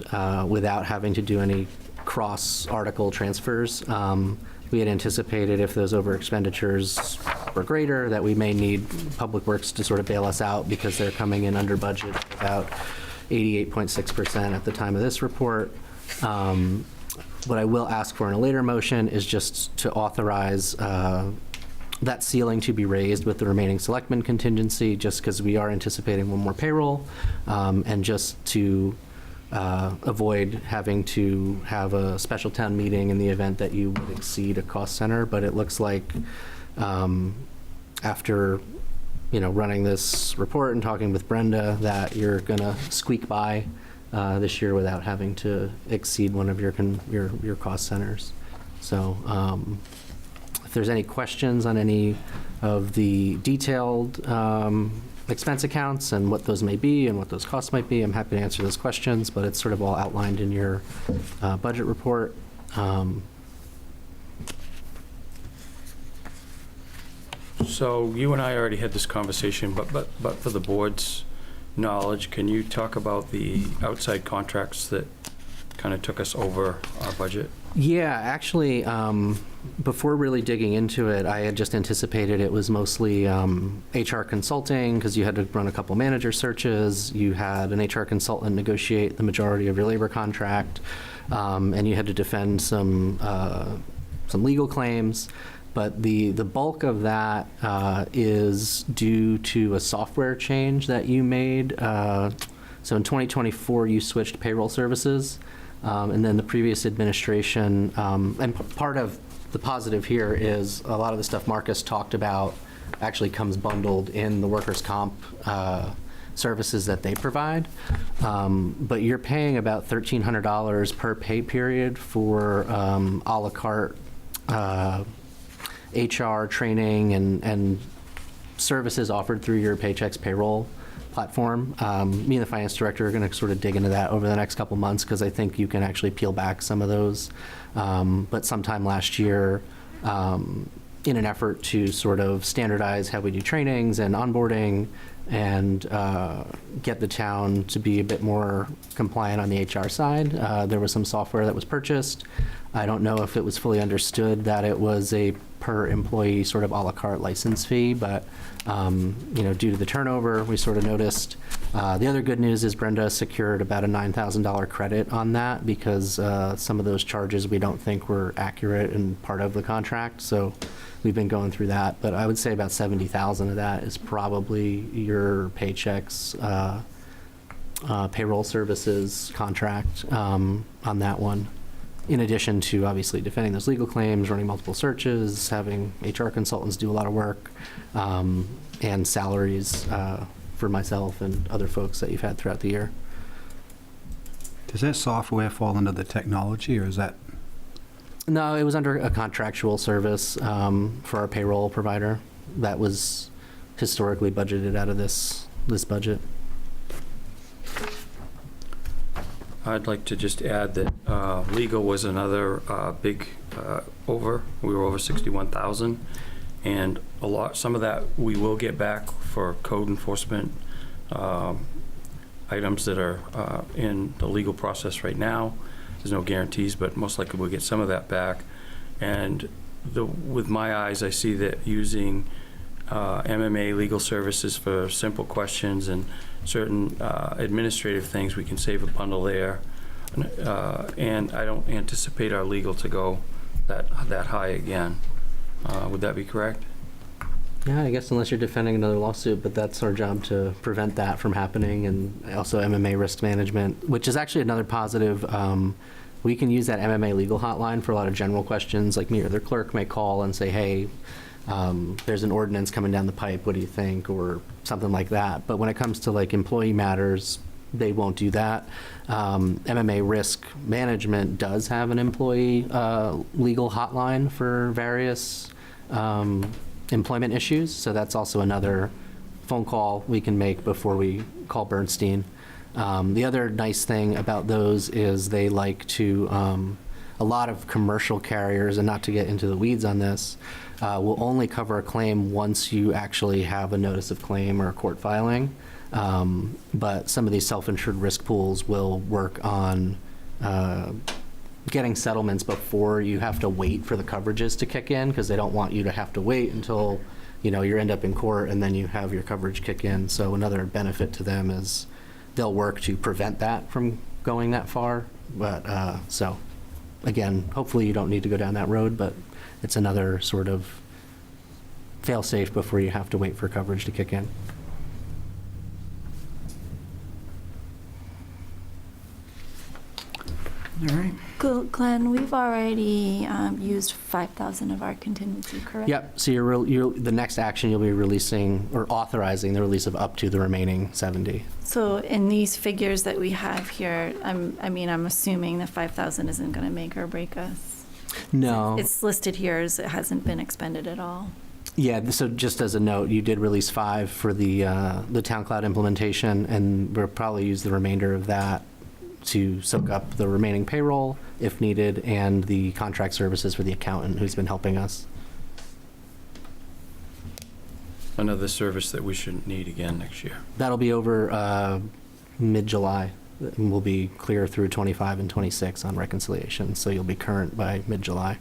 without having to do any cross article transfers. We had anticipated if those over expenditures were greater that we may need Public Works to sort of bail us out because they're coming in under budget about 88.6% at the time of this report. What I will ask for in a later motion is just to authorize that ceiling to be raised with the remaining selectmen contingency, just because we are anticipating one more payroll, and just to avoid having to have a special town meeting in the event that you would exceed a cost center. But it looks like after running this report and talking with Brenda, that you're gonna squeak by this year without having to exceed one of your cost centers. So if there's any questions on any of the detailed expense accounts and what those may be and what those costs might be, I'm happy to answer those questions, but it's sort of all outlined in your budget report. So you and I already had this conversation, but for the board's knowledge, can you talk about the outside contracts that kind of took us over our budget? Yeah, actually, before really digging into it, I had just anticipated it was mostly HR consulting, because you had to run a couple manager searches, you had an HR consultant negotiate the majority of your labor contract, and you had to defend some legal claims. But the bulk of that is due to a software change that you made. So in 2024, you switched payroll services. And then the previous administration, and part of the positive here is a lot of the stuff Marcus talked about actually comes bundled in the workers' comp services that they provide. But you're paying about $1,300 per pay period for a la carte HR training and services offered through your Paychex payroll platform. Me and the finance director are going to sort of dig into that over the next couple months, because I think you can actually peel back some of those. But sometime last year, in an effort to sort of standardize how we do trainings and onboarding and get the town to be a bit more compliant on the HR side, there was some software that was purchased. I don't know if it was fully understood that it was a per employee sort of a la carte license fee, but due to the turnover, we sort of noticed. The other good news is Brenda secured about a $9,000 credit on that, because some of those charges we don't think were accurate and part of the contract. So we've been going through that, but I would say about 70,000 of that is probably your Paychex payroll services contract on that one. In addition to obviously defending those legal claims, running multiple searches, having HR consultants do a lot of work, and salaries for myself and other folks that you've had throughout the year. Does that software fall under the technology, or is that? No, it was under a contractual service for our payroll provider that was historically budgeted out of this budget. I'd like to just add that legal was another big over. We were over 61,000, And some of that we will get back for code enforcement items that are in the legal process right now. There's no guarantees, but most likely we'll get some of that back. And with my eyes, I see that using MMA legal services for simple questions and certain administrative things, we can save a bundle there. And I don't anticipate our legal to go that high again. Would that be correct? Yeah, I guess unless you're defending another lawsuit, but that's our job to prevent that from happening. And also MMA risk management, which is actually another positive. We can use that MMA legal hotline for a lot of general questions, like me or their clerk may call and say, hey, there's an ordinance coming down the pipe, what do you think, or something like that. But when it comes to like employee matters, they won't do that. MMA risk management does have an employee legal hotline for various employment issues, so that's also another phone call we can make before we call Bernstein. The other nice thing about those is they like to, a lot of commercial carriers, and not to get into the weeds on this, will only cover a claim once you actually have a notice of claim or a court filing. But some of these self-insured risk pools will work on getting settlements before you have to wait for the coverages to kick in, because they don't want you to have to wait until you end up in court and then you have your coverage kick in. So another benefit to them is they'll work to prevent that from going that far. But so again, hopefully you don't need to go down that road, but it's another sort of fail-safe before you have to wait for coverage to kick in. All right. Glenn, we've already used 5,000 of our contingency, correct? Yep, so the next action, you'll be releasing or authorizing the release of up to the remaining 70. So in these figures that we have here, I'm assuming the 5,000 isn't going to make or break us. No. It's listed here as it hasn't been expended at all. Yeah, so just as a note, you did release 5 for the town cloud implementation, and we'll probably use the remainder of that to soak up the remaining payroll if needed, and the contract services for the accountant who's been helping us. Another service that we shouldn't need again next year. That'll be over mid-July, and we'll be clear through 25 and 26 on reconciliation, so you'll be current by mid-July.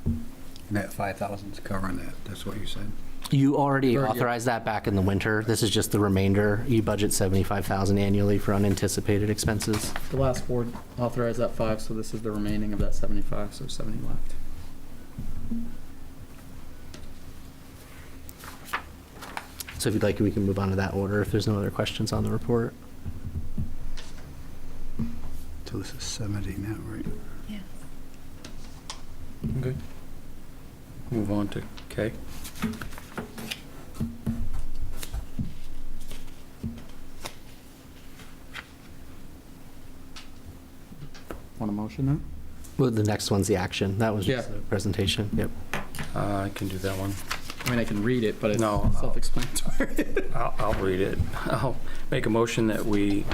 And that 5,000 is covering that, that's what you said? You already Or, yeah. authorized that back in the winter. This is just the remainder. You budget $75,000 annually for unanticipated expenses. The last board authorized that 5, so this is the remaining of that 75, so 70 left. So if you'd like, we can move on to that order if there's no other questions on the report. So this is 70 now, right? Yeah. Okay. Move on to K. Want a motion then? Well, the next one's the action. That was just Yeah. a presentation. Yep. I can do that one. I mean, I can read it, but it's No, self-explanatory. I'll read it. I'll make a motion that we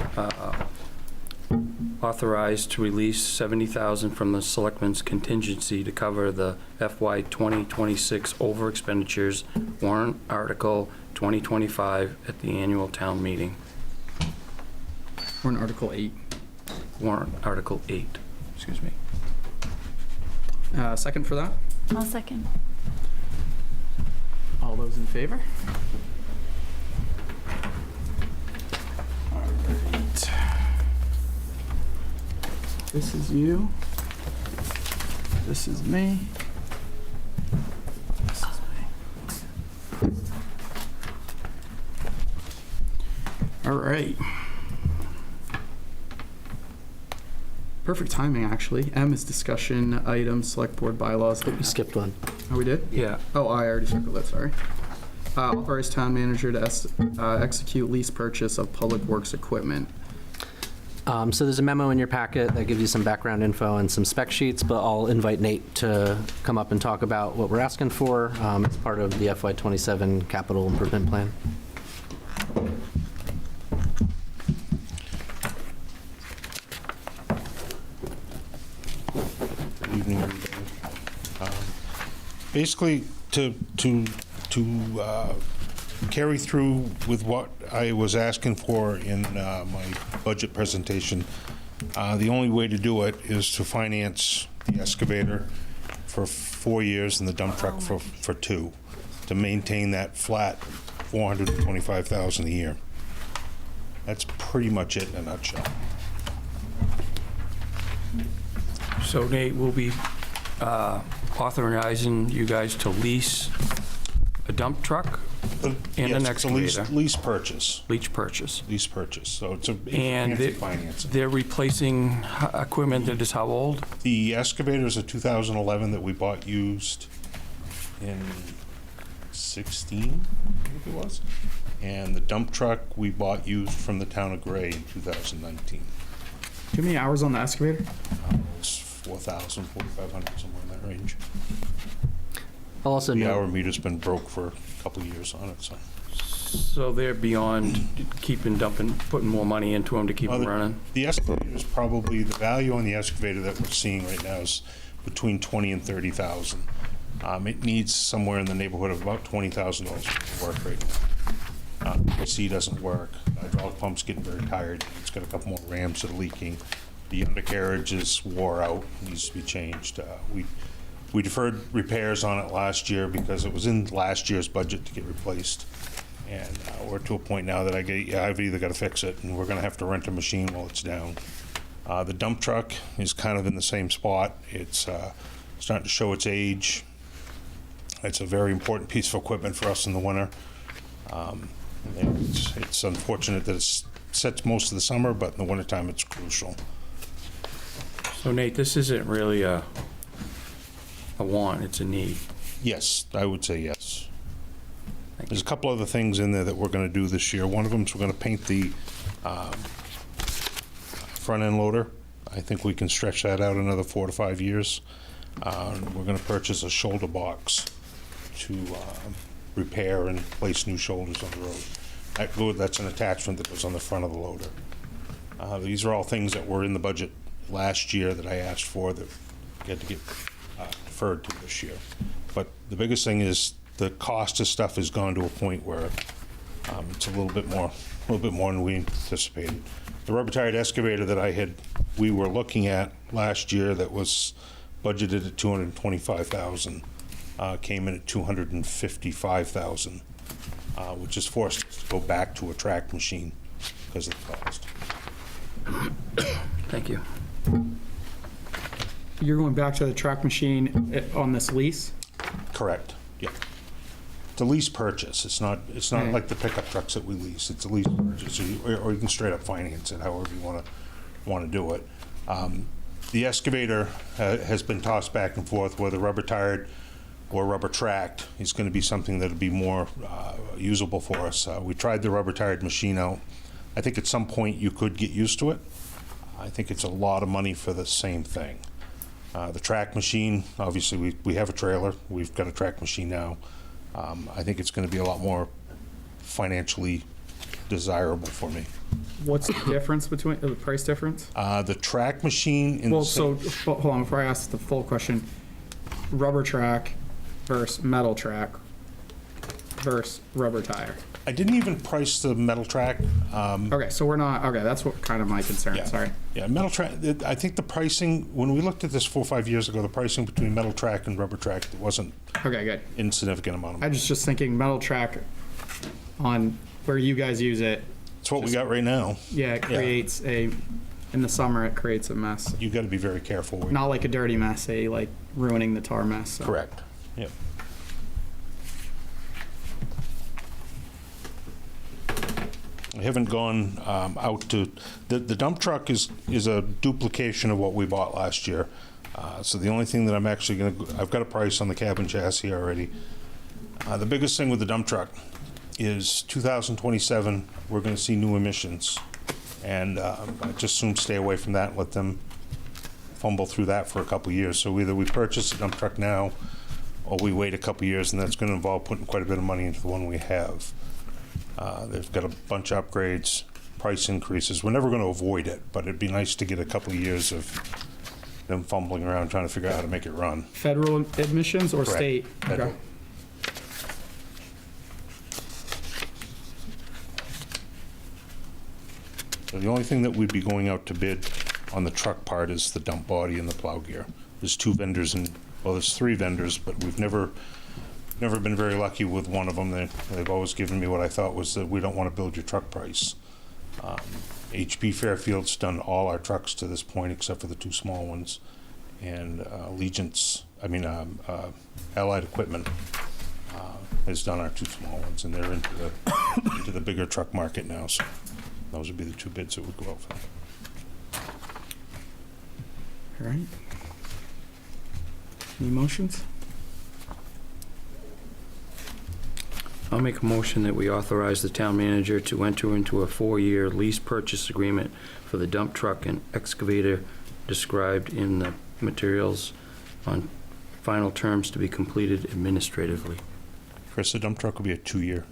authorize to release $70,000 from the Selectmen's contingency to cover the FY 2026 over expenditures, warrant Article 2025 at the annual town meeting. We're in Article 8. Warrant Article 8, excuse me. Second for that? I'll second. All those in favor? All right. This is you. This is me. This is me. All right. Perfect timing, actually. M is discussion items, select board bylaws. We skipped one. Oh, we did? Yeah, Oh, I already circled that, sorry. Authorize town manager to execute lease purchase of public works equipment. So there's a memo in your packet that gives you some background info and some spec sheets, but I'll invite Nate to come up and talk about what we're asking for as part of the FY 27 capital improvement plan. Evening, Basically, to carry through with what I was asking for in my budget presentation, the only way to do it is to finance the excavator for 4 years and the dump truck for 2, to maintain that flat $425,000 a year. That's pretty much it in a nutshell. So Nate, we'll be authorizing you guys to lease a dump truck and an Yes, it's a excavator. lease purchase. Lease purchase. Lease purchase. So it's a And fancy financing. they're replacing equipment that is how old? The excavator is a 2011 that we bought used in 16, I think it was. And the dump truck we bought used from the town of Gray in 2019. Too many hours on the excavator? It's 4,000, 4,500, somewhere in that range. I'll also The note, hour meter's been broke for a couple of years on it, so. So they're beyond putting more money into them to keep them running? The excavator is probably, the value on the excavator that we're seeing right now is between 20 and 30,000. It needs somewhere in the neighborhood of about $20,000 worth of work right now. PC doesn't work. Hydraulic pump's getting very tired. It's got a couple more rams that are leaking. The undercarriage is wore out, needs to be changed. We deferred repairs on it last year because it was in last year's budget to get replaced. And we're to a point now that I've either got to fix it and we're going to have to rent a machine while it's down. The dump truck is kind of in the same spot. It's starting to show its age. It's a very important piece of equipment for us in the winter. It's unfortunate that it sets most of the summer, but in the wintertime it's crucial. So Nate, this isn't really a want, it's a need. Yes, I would say yes. Thank There's you. a couple other things in there that we're going to do this year. One of them is we're going to paint the front end loader. I think we can stretch that out another 4 to 5 years. We're going to purchase a shoulder box to repair and place new shoulders on the road. That's an attachment that goes on the front of the loader. These are all things that were in the budget last year that I asked for that had to get deferred to this year. But the biggest thing is the cost of stuff has gone to a point where it's a little bit more than we anticipated. The rubber-tired excavator that we were looking at last year that was budgeted at $225,000 came in at $255,000, which has forced us to go back to a track machine because of the cost. Thank you. You're going back to the track machine on this lease? Correct. Yeah. It's a lease purchase. It's not Right. like the pickup trucks that we lease. It's a lease purchase, or you can straight up finance it, however you want to do it. The excavator has been tossed back and forth whether rubber tired or rubber tracked is going to be something that'll be more usable for us. We tried the rubber tired machine out. I think at some point you could get used to it. I think it's a lot of money for the same thing. The track machine, obviously we have a trailer. We've got a track machine now. I think it's going to be a lot more financially desirable for me. What's the difference between the price difference? The track machine in Well, the so hold on before I ask the full question. Rubber track versus metal track versus rubber tire. I didn't even price the metal track. Okay, so we're not, okay, that's what kind of my concern, Yeah. sorry. Yeah, metal track, I think the pricing, when we looked at this 4 or 5 years ago, the pricing between metal track and rubber track wasn't Okay, good. insignificant amount of I money. was just thinking metal track on where you guys use it, It's what we got right now. yeah, it creates in the summer, it creates a mess. You got to be very careful. Not like a dirty mess, like ruining the tar mess. So. Correct. Yep. I haven't gone out to, the dump truck is a duplication of what we bought last year. So the only thing that I'm actually I've got a price on the cabin chassis already. The biggest thing with the dump truck is 2027, we're going to see new emissions. And I just soon stay away from that and let them fumble through that for a couple of years. So either we purchase a dump truck now or we wait a couple of years, and that's going to involve putting quite a bit of money into the one we have. They've got a bunch of upgrades, price increases. We're never going to avoid it, but it'd be nice to get a couple of years of them fumbling around trying to figure out how to make it run. Federal admissions or Correct. state? Federal. Okay. So the only thing that we'd be going out to bid on the truck part is the dump body and the plow gear. There's 2 vendors and, well, there's 3 vendors, but we've never been very lucky with one of them. They've always given me what I thought was that we don't want to build your truck price. HP Fairfield's done all our trucks to this point except for the 2 small ones. And Allied Equipment has done our 2 small ones, and they're into the bigger truck market now. So those would be the 2 bids that would go out for. All right. Any motions? I'll make a motion that we authorize the town manager to enter into a 4-year lease purchase agreement for the dump truck and excavator described in the materials on final terms to be completed administratively. Chris, the dump truck will be a 2-year.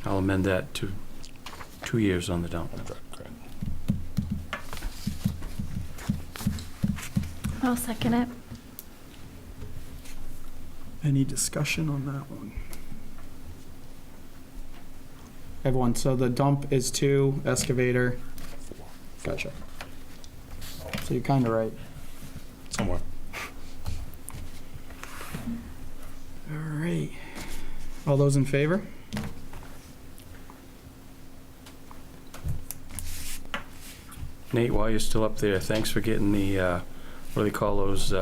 I'll amend that to 2 years on the dump. Truck, correct. I'll second it. Any discussion on that one? Everyone, so the dump is 2, excavator. 4. Gotcha. So you're kind of right. Somewhere. All right. All those in favor? Nate, while you're still up there, thanks for getting the, what do they call those,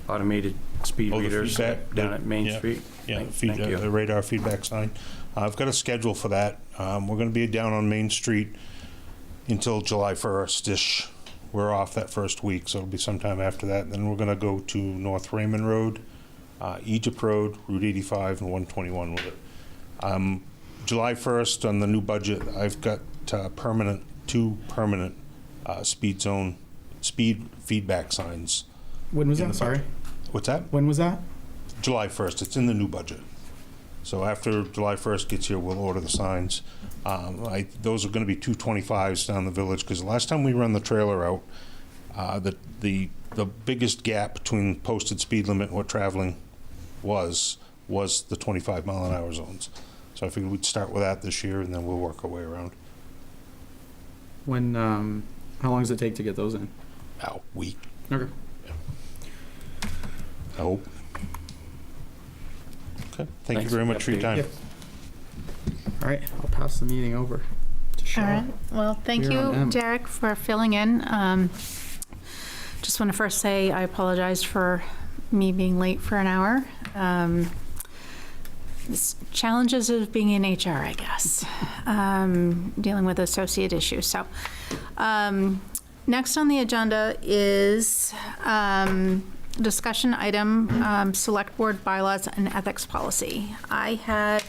automated speed Oh, the readers feedback, down at Main yeah. Street? Yeah, Thank you. the radar feedback sign. I've got a schedule for that. We're going to be down on Main Street until July 1st-ish. We're off that first week, so it'll be sometime after that. And then we're going to go to North Raymond Road, Egypt Road, Route 85, and 121 with it. July 1st on the new budget, I've got 2 permanent speed feedback signs. When was In that? the Sorry. What's that? When was that? July 1st. It's in the new budget. So after July 1st gets here, we'll order the signs. Those are going to be 225s down the village, because the last time we run the trailer out, the biggest gap between posted speed limit and what traveling was the 25-mile-an-hour zones. So I figured we'd start with that this year, and then we'll work our way around. When? How long does it take to get those in? About a week, Okay. I hope. Okay. Thank you Thanks very for much the for your update. time. Yep. All right. I'll pass the meeting over to All Cheryl. right. Well, thank You're on you, M. Derek, for filling in. Just want to first say I apologize for me being late for an hour. Challenges of being in HR, I guess, dealing with associate issues. So next on the agenda is discussion item, Select Board bylaws and ethics policy. I had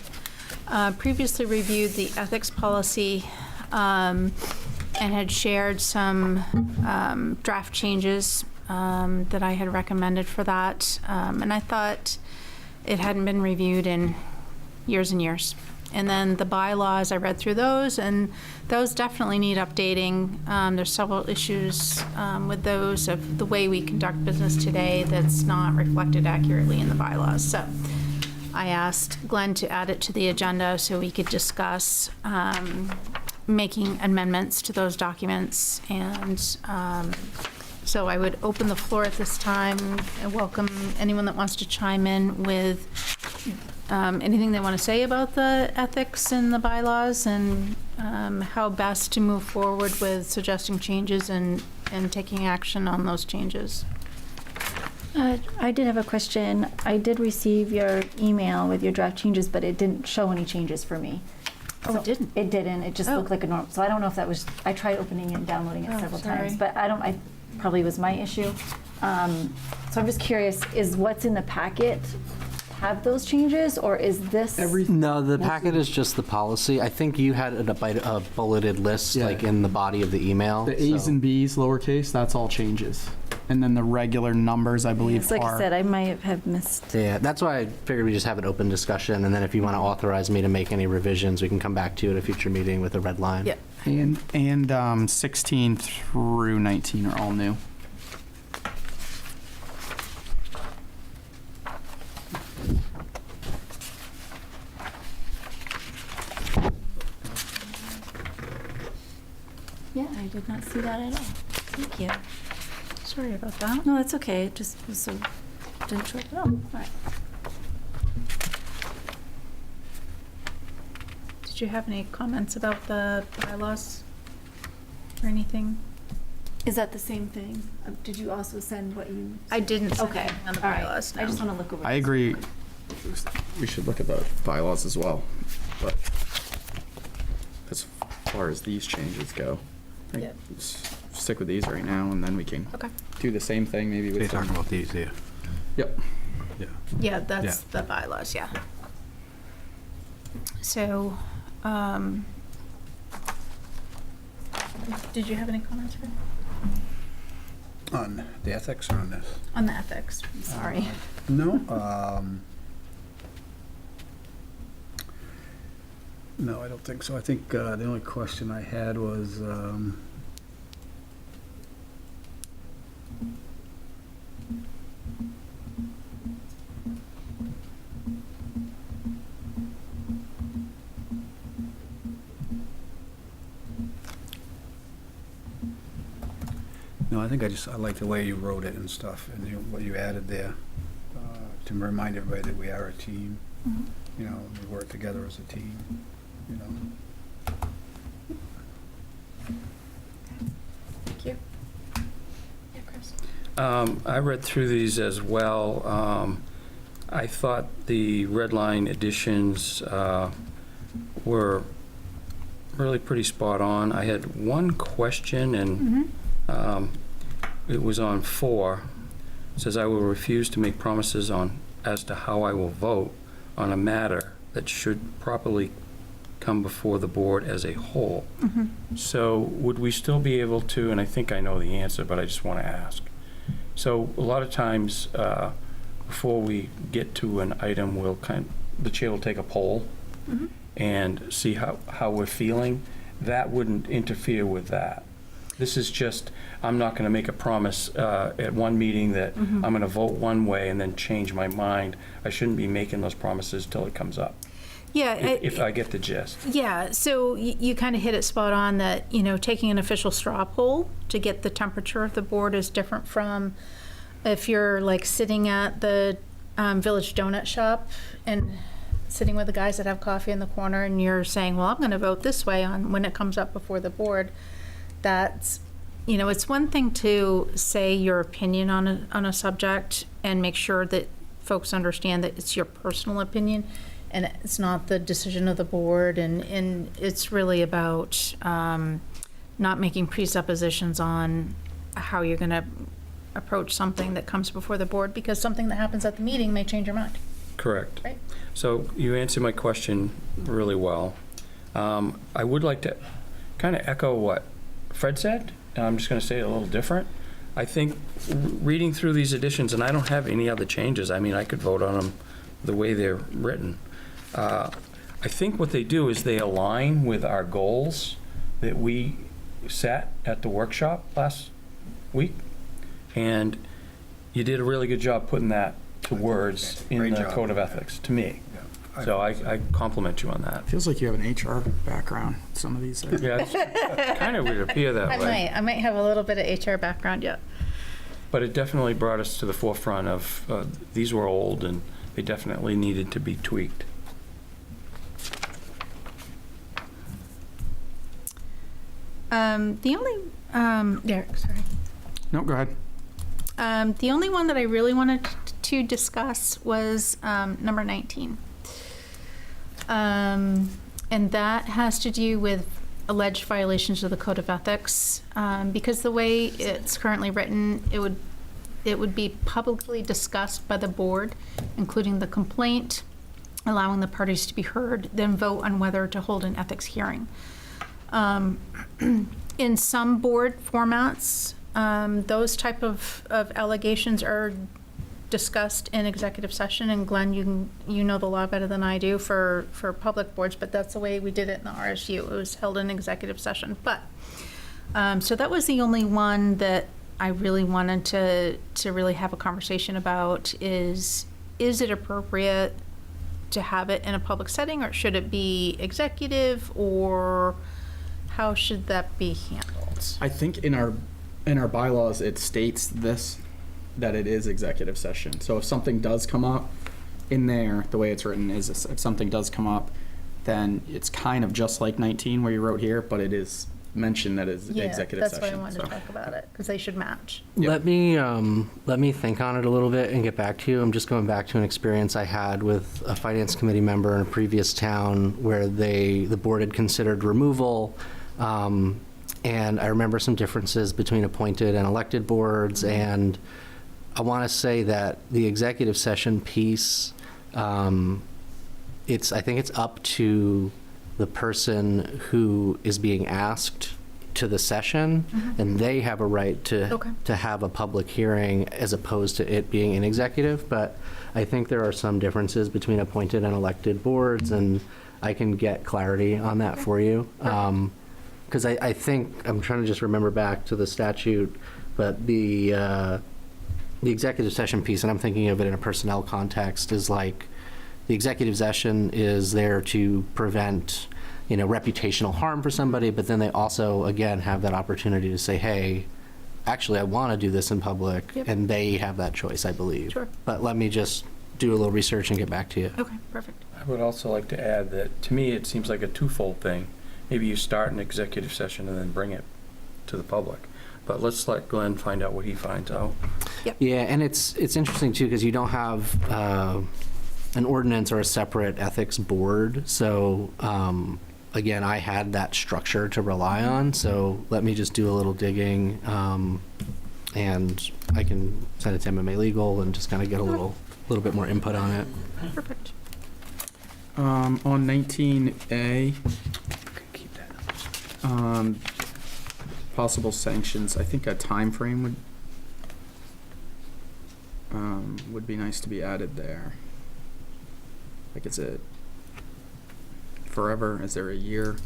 previously reviewed the ethics policy and had shared some draft changes that I had recommended for that. And I thought it hadn't been reviewed in years and years. And then the bylaws, I read through those, and those definitely need updating. There's several issues with those of the way we conduct business today that's not reflected accurately in the bylaws. So I asked Glenn to add it to the agenda so we could discuss making amendments to those documents. And so I would open the floor at this time and welcome anyone that wants to chime in with anything they want to say about the ethics in the bylaws and how best to move forward with suggesting changes and taking action on those changes. I did have a question. I did receive your email with your draft changes, but it didn't show any changes for me. Oh, So it didn't? It didn't. It just Oh. looked like a normal. So I don't know if that was, I tried opening and downloading it Oh, several sorry. times, but I probably was my issue. So I'm just curious, is what's in the packet have those changes, or is this? No, the packet is just the policy. I think you had a bulleted list, Yeah. like in the body of the email. The A's so- and B's, lowercase, that's all changes. And then the regular numbers, I believe, It's like I are. said, I might have missed. Yeah, that's why I figured we just have an open discussion, and then if you want to authorize me to make any revisions, we can come back to you at a future meeting with a red line. Yeah. And 16 through 19 are all new. Yeah, I did not see that at all. Thank you. Sorry about that. No, that's okay. It just was so, didn't show up at all. All right. Did you have any comments about the bylaws or anything? Is that the same thing? Did you also send what you? I didn't send Okay, anything on the all right. bylaws. I no. just want to look over. I this. agree. We should look at the bylaws as well, but as far as these changes go, I think Yep. stick with these right now, and then we can Okay. do the same thing maybe with. You're talking about these here. Yep. Yeah. Yeah, that's the bylaws, yeah. So, did you have any comments, Fred? On the ethics or on this? On the ethics, I'm sorry. No. No, I don't think so. I think the only question I had was, no, I think I like the way you wrote it and stuff, and what you added there, to remind everybody that we are a team. Mhm. You know, we work together as a team, you know. Thank you. Yeah, Chris. I read through these as well. I thought the red line additions were really pretty spot on. I had one question, and it was on 4. It says, "I will refuse to make promises as to how I will vote on a matter that should properly come before the board as a whole." So would we still be able to, and I think I know the answer, but I just want to ask. So a lot of times, before we get to an item, the chair will take a poll and see how we're feeling. That wouldn't interfere with that. This is just, I'm not going to make a promise at one meeting that I'm going to vote one way and then change my mind. I shouldn't be making those promises till it comes up, Yeah. if I get the gist. Yeah, so you kind of hit it spot on that, taking an official straw poll to get the temperature of the board is different from if you're like sitting at the Village Donut Shop and sitting with the guys that have coffee in the corner and you're saying, well, I'm going to vote this way on when it comes up before the board. That's, it's one thing to say your opinion on a subject and make sure that folks understand that it's your personal opinion and it's not the decision of the board, and it's really about not making presuppositions on how you're going to approach something that comes before the board, because something that happens at the meeting may change your mind. Correct. Right. So you answered my question really well. I would like to kind of echo what Fred said, and I'm just going to say it a little different. I think reading through these editions, and I don't have any other changes. I mean, I could vote on them the way they're written. I think what they do is they align with our goals that we set at the workshop last week. And you did a really good job putting that to words in Great the job. Code of Ethics, to me. So I compliment you on that. Feels like you have an HR background, some of these. Yeah, it kind of would appear that way. I might have a little bit of HR background yet. But it definitely brought us to the forefront of, these were old and they definitely needed to be tweaked. The only, Derek, sorry. No, go ahead. The only one that I really wanted to discuss was number 19. And that has to do with alleged violations of the Code of Ethics. Because the way it's currently written, it would be publicly discussed by the board, including the complaint, allowing the parties to be heard, then vote on whether to hold an ethics hearing. In some board formats, those type of allegations are discussed in executive session, and Glenn, you know the law better than I do for public boards, but that's the way we did it in the RSU. It was held in executive session. But, so that was the only one that I really wanted to really have a conversation about is it appropriate to have it in a public setting, or should it be executive, or how should that be handled? I think in our bylaws, it states this, that it is executive session. So if something does come up in there, the way it's written is if something does come up, then it's kind of just like 19 where you wrote here, but it is mentioned that it's executive That's session. why I wanted to talk about it, because they should match. Yeah. Let me think on it a little bit and get back to you. I'm just going back to an experience I had with a finance committee member in a previous town where the board had considered removal. And I remember some differences between appointed and elected boards. And I want to say that the executive session piece, I think it's up to the person who is being asked to the session, and they have a right to have a public hearing as opposed to it being an executive. But I think there are some differences between appointed and elected boards, and I can get clarity on that for you. Because I think, I'm trying to just remember back to the statute, but the executive session piece, and I'm thinking of it in a personnel context, is like the executive session is there to prevent, reputational harm for somebody, but then they also, again, have that opportunity to say, hey, actually, I want to do this in public, and they have that choice, I believe. Sure. But let me just do a little research and get back to you. Okay, perfect. I would also like to add that, to me, it seems like a twofold thing. Maybe you start an executive session and then bring it to the public. But let's let Glenn find out what he finds out. Yeah, and it's interesting, too, because you don't have an ordinance or a separate ethics board. So, again, I had that structure to rely on. So let me just do a little digging, and I can send it to MMA Legal and just kind of get a little bit more input on it. Perfect. On 19A, possible sanctions, I think a time frame would be nice to be added there. Like, is it forever? Is there a yearly,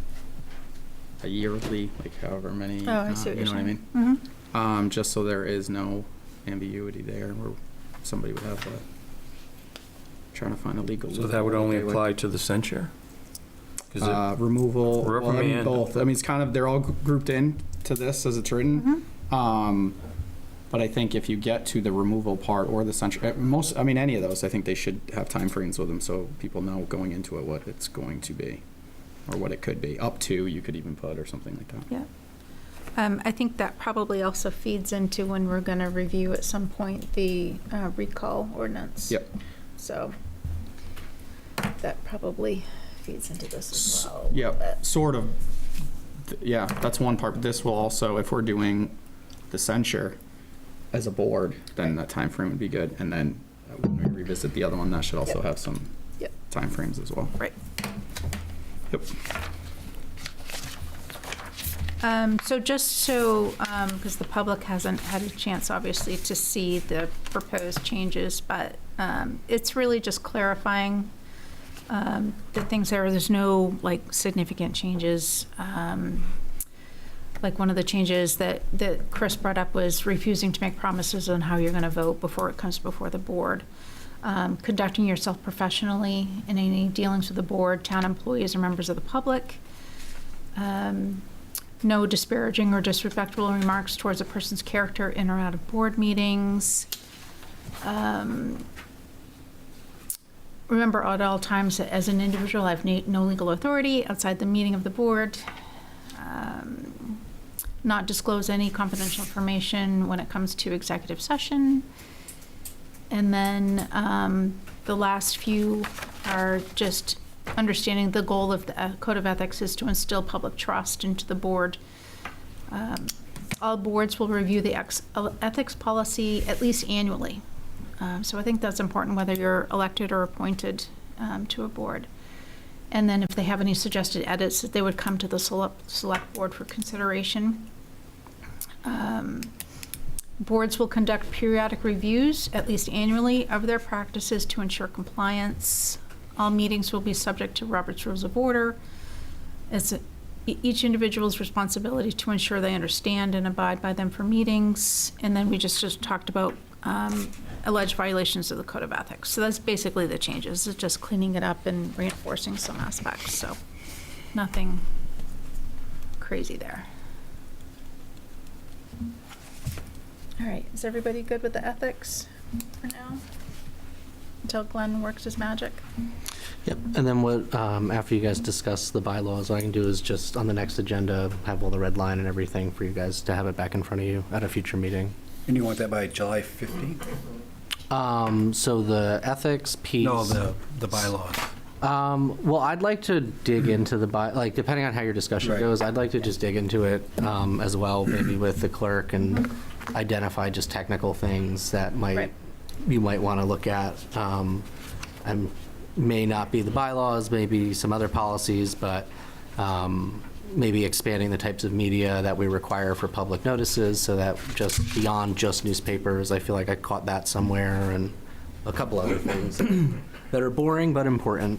like however many? Oh, I see what you you're know saying. what I mean? Just so there is no ambiguity there, where somebody would have trying to find a legal. So that would only apply to the censure? Removal, reprimand. both. I mean, it's kind of, they're all grouped in to this as it's written. But I think if you get to the removal part or the censure, any of those, I think they should have time frames with them so people know going into it what it's going to be or what it could be. Up to, you could even put, or something like that. Yeah. I think that probably also feeds into when we're going to review at some point the recall ordinance. Yep. So that probably feeds into this as well. Yeah, sort of. Yeah, that's one part. But this will also, if we're doing the censure as a board, then that time frame would be good. And then when we revisit the other one, that should also have some time frames as well. Right. Yep. So because the public hasn't had a chance, obviously, to see the proposed changes, but it's really just clarifying the things there. There's no significant changes. Like one of the changes that Chris brought up was refusing to make promises on how you're going to vote before it comes before the board. Conducting yourself professionally in any dealings with the board, town employees, or members of the public. No disparaging or disrespectful remarks towards a person's character in or out of board meetings. Remember at all times that as an individual, I have no legal authority outside the meeting of the board. Not disclose any confidential information when it comes to executive session. And then the last few are just understanding the goal of the Code of Ethics is to instill public trust into the board. All boards will review the ethics policy at least annually. So I think that's important whether you're elected or appointed to a board. And then if they have any suggested edits, they would come to the select board for consideration. Boards will conduct periodic reviews, at least annually, of their practices to ensure compliance. All meetings will be subject to Robert's Rules of Order. It's each individual's responsibility to ensure they understand and abide by them for meetings. And then we just talked about alleged violations of the Code of Ethics. So that's basically the changes. It's just cleaning it up and reinforcing some aspects. So nothing crazy there. All right, is everybody good with the ethics for now? Until Glenn works his magic? Yep, and then what, after you guys discuss the bylaws, what I can do is just on the next agenda, have all the red line and everything for you guys to have it back in front of you at a future meeting. And you want that by July 15th? So the ethics piece. No, the bylaws. Well, I'd like to dig into the like, depending on how your discussion Right. goes, I'd like to just dig into it as well, maybe with the clerk, and identify just technical things that Right. you might want to look at. And may not be the bylaws, maybe some other policies, but maybe expanding the types of media that we require for public notices, so that just beyond just newspapers, I feel like I caught that somewhere, and a couple other things that are boring but important.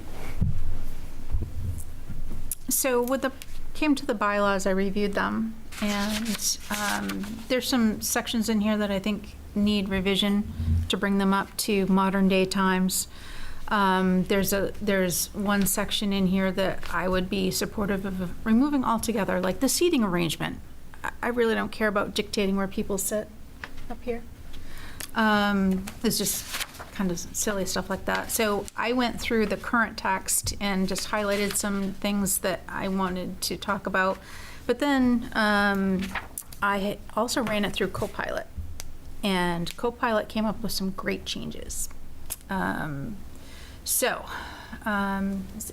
So came to the bylaws, I reviewed them, and there's some sections in here that I think need revision to bring them up to modern day times. There's one section in here that I would be supportive of removing altogether, like the seating arrangement. I really don't care about dictating where people sit up here. It's just kind of silly stuff like that. So I went through the current text and just highlighted some things that I wanted to talk about. But then I also ran it through Copilot, and Copilot came up with some great changes. Does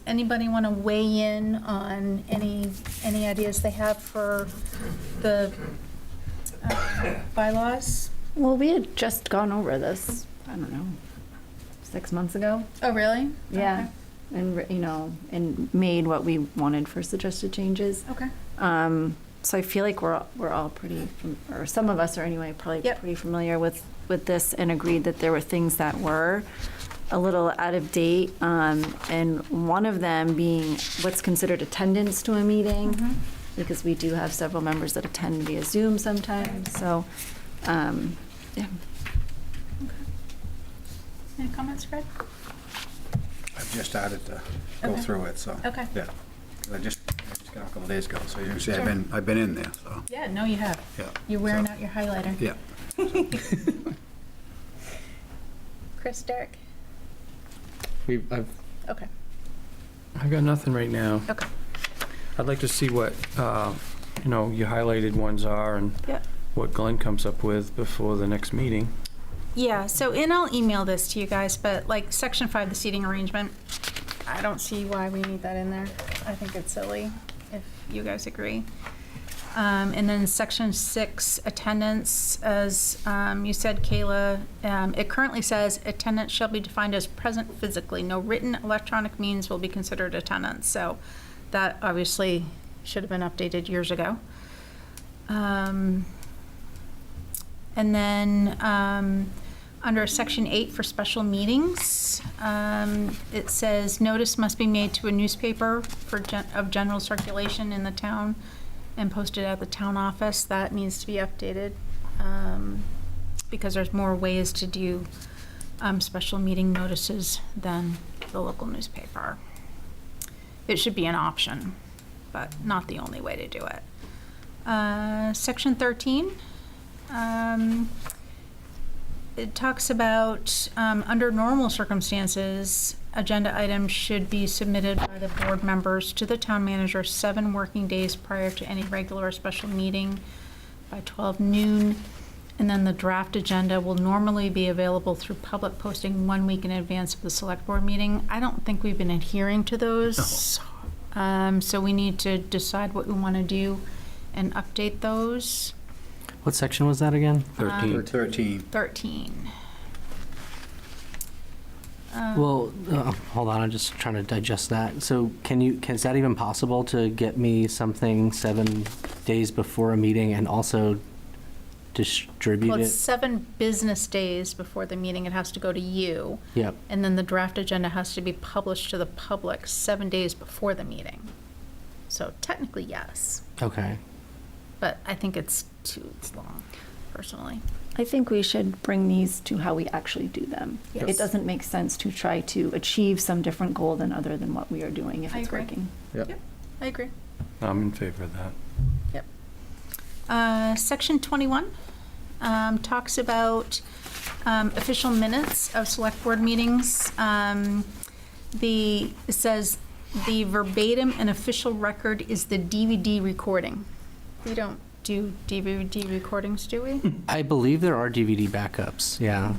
anybody want to weigh in on any ideas they have for the bylaws? Well, we had just gone over this, I don't know, 6 months ago. Oh, really? Yeah. And, and made what we wanted for suggested changes. Okay. So I feel like we're all pretty, or some of us are anyway, probably Yep. pretty familiar with this, and agreed that there were things that were a little out of date. And one of them being what's considered attendance to a meeting, Mhm. because we do have several members that attend via Zoom sometimes. So, yeah. Any comments, Fred? I've just started to go Okay. through it, so. Okay. Yeah. I just got a couple days ago, so you can see Sure. I've been in there, so, Yeah, no, you have. yeah. You're wearing So, out your highlighter. Yeah. Chris, Derek? Okay, I've got nothing right now. okay. I'd like to see what, your highlighted ones are and Yeah. what Glenn comes up with before the next meeting. Yeah, so, and I'll email this to you guys, but like section 5, the seating arrangement, I don't see why we need that in there. I think it's silly, if you guys agree. And then section 6, attendance, as you said, Kayla, it currently says attendance shall be defined as present physically. No written electronic means will be considered attendance. So that obviously should have been updated years ago. And then under section 8 for special meetings, it says notice must be made to a newspaper of general circulation in the town and posted at the town office. That needs to be updated because there's more ways to do special meeting notices than the local newspaper. It should be an option, but not the only way to do it. Section 13, it talks about under normal circumstances, agenda items should be submitted by the board members to the town manager 7 working days prior to any regular or special meeting by 12 noon. And then the draft agenda will normally be available through public posting 1 week in advance of the select board meeting. I don't think we've been adhering to those. So we need to decide what we want to do and update those. What section was that again? 13. 13. 13. Well, hold on, I'm just trying to digest that. So is that even possible to get me something 7 days before a meeting and also distribute Well, it. it's 7 business days before the meeting. It has to go to you. Yep. And then the draft agenda has to be published to the public 7 days before the meeting. So technically, yes. Okay. But I think it's too long, personally. I think we should bring these to how we actually do them. Yes. It doesn't make sense to try to achieve some different goal than other than what we are doing if I it's agree. working. Yep. I agree. I'm in favor of that. Section 21 talks about official minutes of select board meetings. It says the verbatim and official record is the DVD recording. We don't do DVD recordings, do we? I believe there are DVD backups, yeah.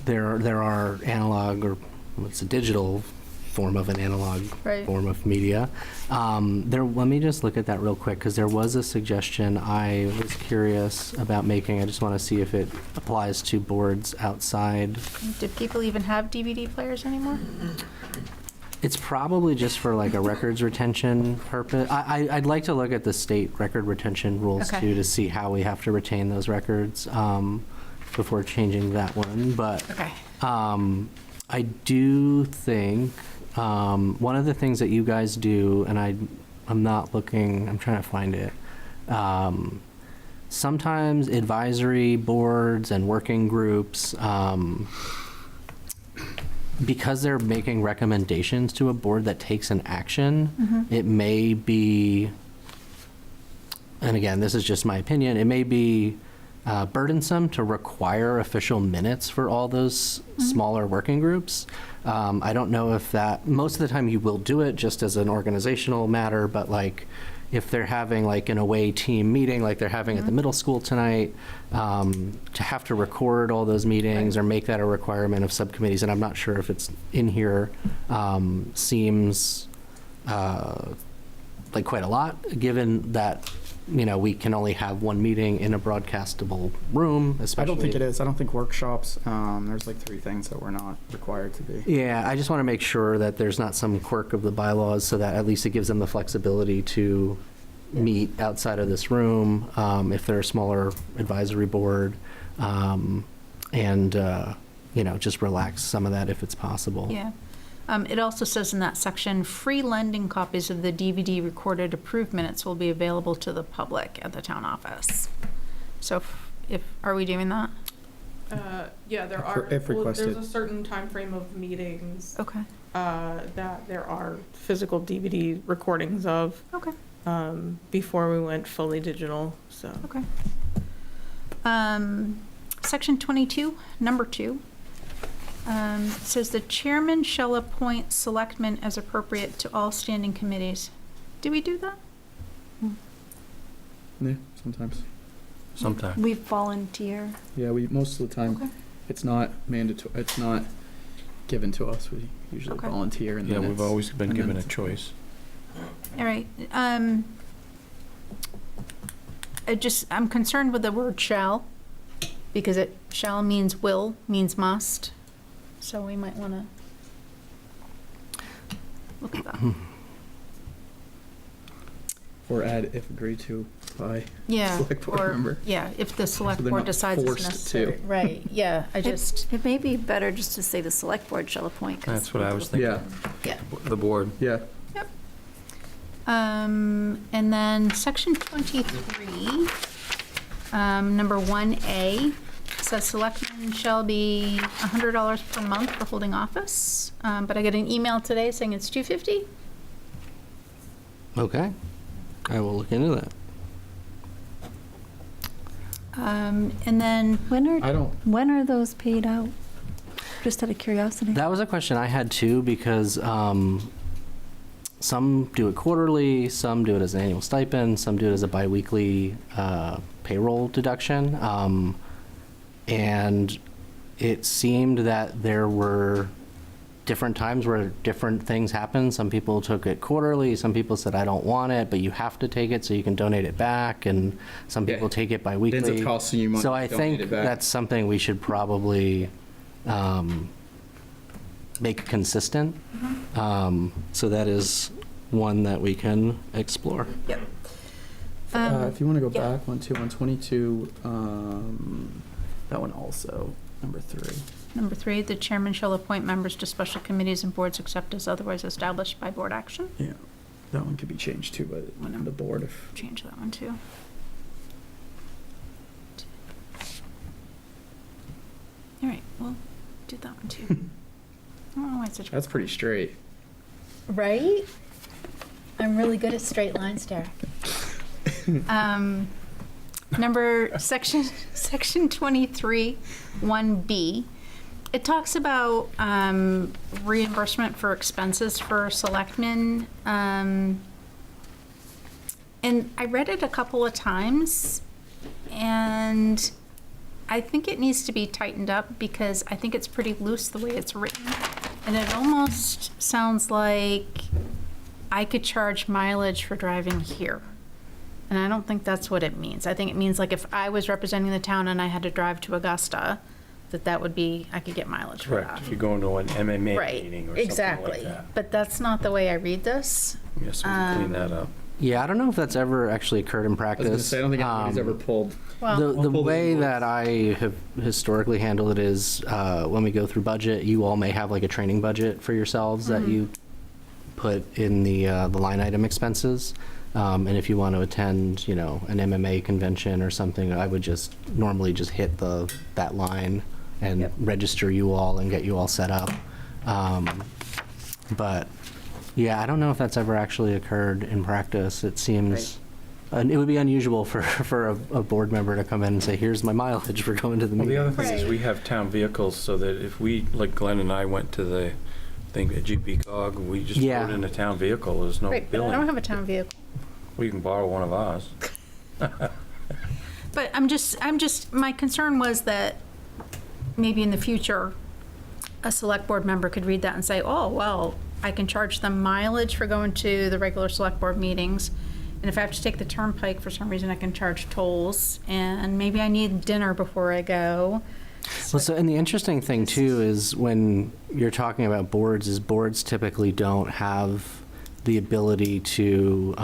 There are analog, or it's a digital form of an analog Right. form of media. Let me just look at that real quick, because there was a suggestion I was curious about making. I just want to see if it applies to boards outside. Do people even have DVD players anymore? It's probably just for like a records retention purpose. I'd like to look at the state record retention rules Okay. too, to see how we have to retain those records before changing that one. But Okay. I do think one of the things that you guys do, and I'm not looking, I'm trying to find it. Sometimes advisory boards and working groups, because they're making recommendations to a board that takes an action, it may be, and again, this is just my opinion, it may be burdensome to require official minutes for all those smaller working groups. I don't know if that, most of the time you will do it just as an organizational matter, but like if they're having like an away team meeting, like they're having at the middle school tonight, to have to record all those meetings or make that a requirement of subcommittees, and I'm not sure if it's in here, seems like quite a lot, given that, you know, we can only have one meeting in a broadcastable room, especially. I don't think it is. I don't think workshops, there's like 3 things that we're not required to be. Yeah, I just want to make sure that there's not some quirk of the bylaws, so that at least it gives them the flexibility to meet outside of this room, if they're a smaller advisory board, and, you know, just relax some of that if it's possible. Yeah. It also says in that section, free lending copies of the DVD recorded approved minutes will be available to the public at the town office. So are we doing that? Yeah, there are. If requested. There's a certain time frame of meetings Okay. that there are physical DVD recordings of Okay. before we went fully digital. So Okay. Section 22, number 2. Says the chairman shall appoint selectmen as appropriate to all standing committees. Do we do that? Yeah, sometimes. Sometimes. We volunteer. Yeah, we, most of the time, Okay. it's not mandatory, it's not given to us. We usually Okay. volunteer and Yeah, then we've it's- always been and given then a choice. All right. I'm concerned with the word shall, because it shall means will, means must. So we might want to look at that. Or add if agreed to by Yeah. select board or- member. Yeah, if the select So they're board not decides it's forced necessary. to. Right, yeah, It may be better just to say the select board shall appoint. 'cause That's what I was thinking. Yeah, Yeah. The board. yeah. And then section 23, number 1A, says selectmen shall be $100 per month for holding office. But I got an email today saying it's $250. Okay, I will look into that. And then, When are those paid out? Just out of curiosity. That was a question I had too, because some do it quarterly, some do it as an annual stipend, some do it as a biweekly payroll deduction. And it seemed that there were different times where different things happened. Some people took it quarterly, some people said, I don't want it, but you have to take it so you can donate it back, and some people Yeah. take it It biweekly. ends up costing you money. So to I donate think it back. that's something we should probably make consistent. So that is one that we can explore. yep. If you want to go yeah. back, 122, that one also, number 3. Number 3, the chairman shall appoint members to special committees and boards except as otherwise established by board action. Yeah, that one could be changed too by the board if. Change that one too. All right, well, do that one too. I don't know why it's such a. That's pretty straight. Right? I'm really good at straight lines, Derek. Section 23, 1B. It talks about reimbursement for expenses for selectmen. And I read it a couple of times, and I think it needs to be tightened up because I think it's pretty loose the way it's written. And it almost sounds like I could charge mileage for driving here. And I don't think that's what it means. I think it means like if I was representing the town and I had to drive to Augusta, that would be, I could get mileage for that. Correct, if you're going to an MMA Right, meeting or something exactly. like that. But that's not the way I read this. Yes, we can clean that up. Yeah, I don't know if that's ever actually occurred in I was practice. gonna say, I don't think anybody's ever pulled. Well, The way that I have historically handled it is when we go through budget, you all may have like a training budget for yourselves that you put in the line item expenses. And if you want to attend, you know, an MMA convention or something, I would just normally just hit that line and register you all and get you all set up. But yeah, I don't know if that's ever actually occurred in practice. It seems it would be unusual for a board member to come in and say, "Here's my mileage for going to the Well, meeting." the other thing is we have town vehicles so that if we, like Glenn and I went to the thing at GP Cog, we just Yeah. rode in a town vehicle, there's no right, but I billing. don't have a town vehicle. We can borrow one of ours. But I'm just, my concern was that maybe in the future, a select board member could read that and say, oh, well, I can charge them mileage for going to the regular select board meetings. And if I have to take the turnpike for some reason, I can charge tolls. And maybe I need dinner before I go. Well, so, and the interesting thing too is when you're talking about boards, is boards typically don't have the ability to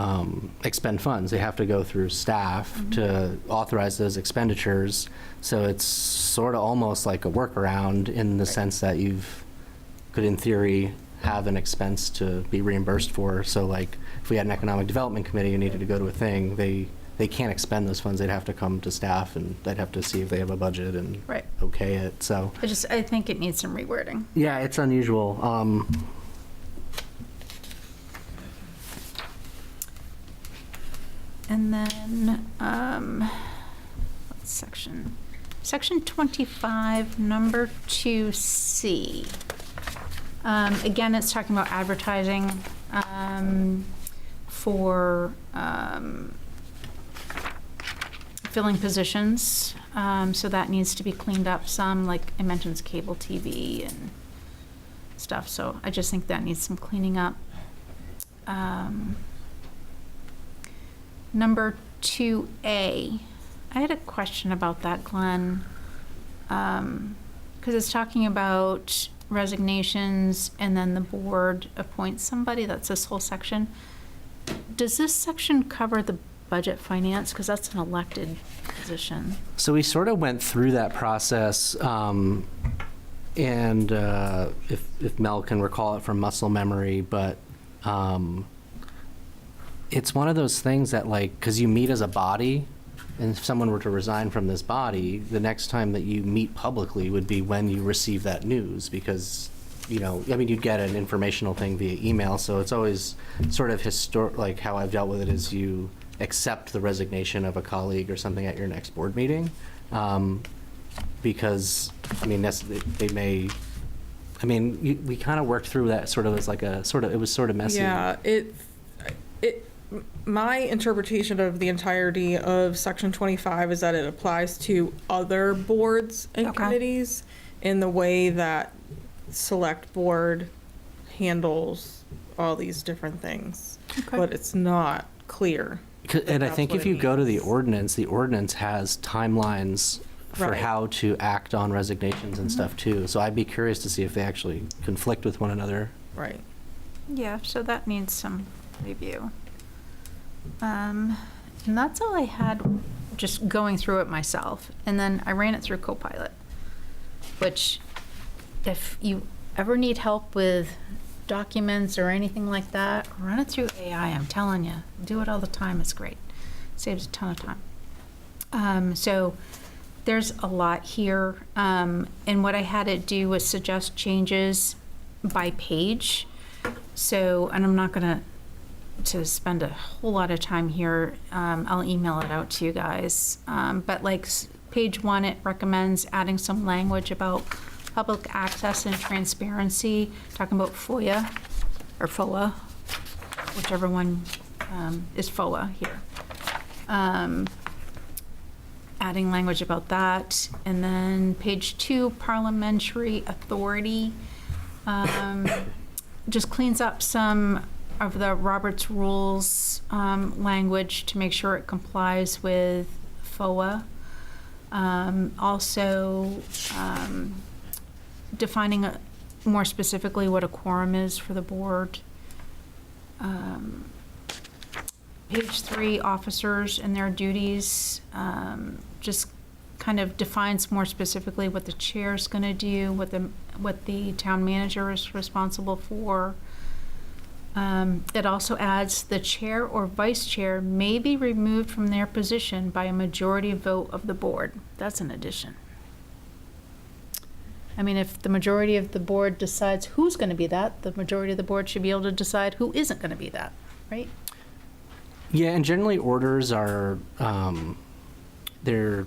expend funds. They have to go through staff to authorize those expenditures. So it's sort of almost like a workaround in the sense that could, in theory, have an expense to be reimbursed for. So like if we had an economic development committee and needed to go to a thing, they can't expend those funds. They'd have to come to staff and they'd have to see if they have a budget and Right. okay it. So I think it needs some rewording. yeah, it's unusual. And then, what's section 25, number 2C. Again, it's talking about advertising for filling positions. So that needs to be cleaned up some, like it mentions cable TV and stuff. So I just think that needs some cleaning up. Number 2A, I had a question about that, Glenn, because it's talking about resignations and then the board appoints somebody. That's this whole section. Does this section cover the budget finance? Because that's an elected position. So we sort of went through that process, and if Mel can recall it from muscle memory, but it's one of those things that, like, because you meet as a body, and if someone were to resign from this body, the next time that you meet publicly would be when you receive that news, because, you know, I mean, you'd get an informational thing via email, so it's always sort of like how I've dealt with it is you accept the resignation of a colleague or something at your next board meeting, because, I mean, they may, I mean, we kind of worked through that sort of as like it was sort of messy. Yeah, my interpretation of the entirety of section 25 is that it applies to other boards and Okay. committees in the way that select board handles all these different things. Okay. But it's not clear. And I That's think what if it you go to the means. ordinance has timelines for Right. how to act on resignations and stuff too. So I'd be curious to see if they actually conflict with one another. Right. Yeah, so that needs some review. And that's all I had, just going through it myself. And then I ran it through Copilot, which if you ever need help with documents or anything like that, run it through AI. I'm telling you, do it all the time. It's great. Saves a ton of time. So there's a lot here. And what I had it do was suggest changes by page. So, and I'm not going to spend a whole lot of time here. I'll email it out to you guys. But like page 1, it recommends adding some language about public access and transparency, talking about FOIA or FOA, whichever one is FOA here. Adding language about that. And then page 2, parliamentary authority, just cleans up some of the Robert's Rules language to make sure it complies with FOA. Also, defining more specifically what a quorum is for the board. Page 3, officers and their duties, just kind of defines more specifically what the chair's going to do, what the town manager is responsible for. It also adds the chair or vice chair may be removed from their position by a majority vote of the board. That's an addition. I mean, if the majority of the board decides who's going to be that, the majority of the board should be able to decide who isn't going to be that, right? Yeah, and generally orders are, they're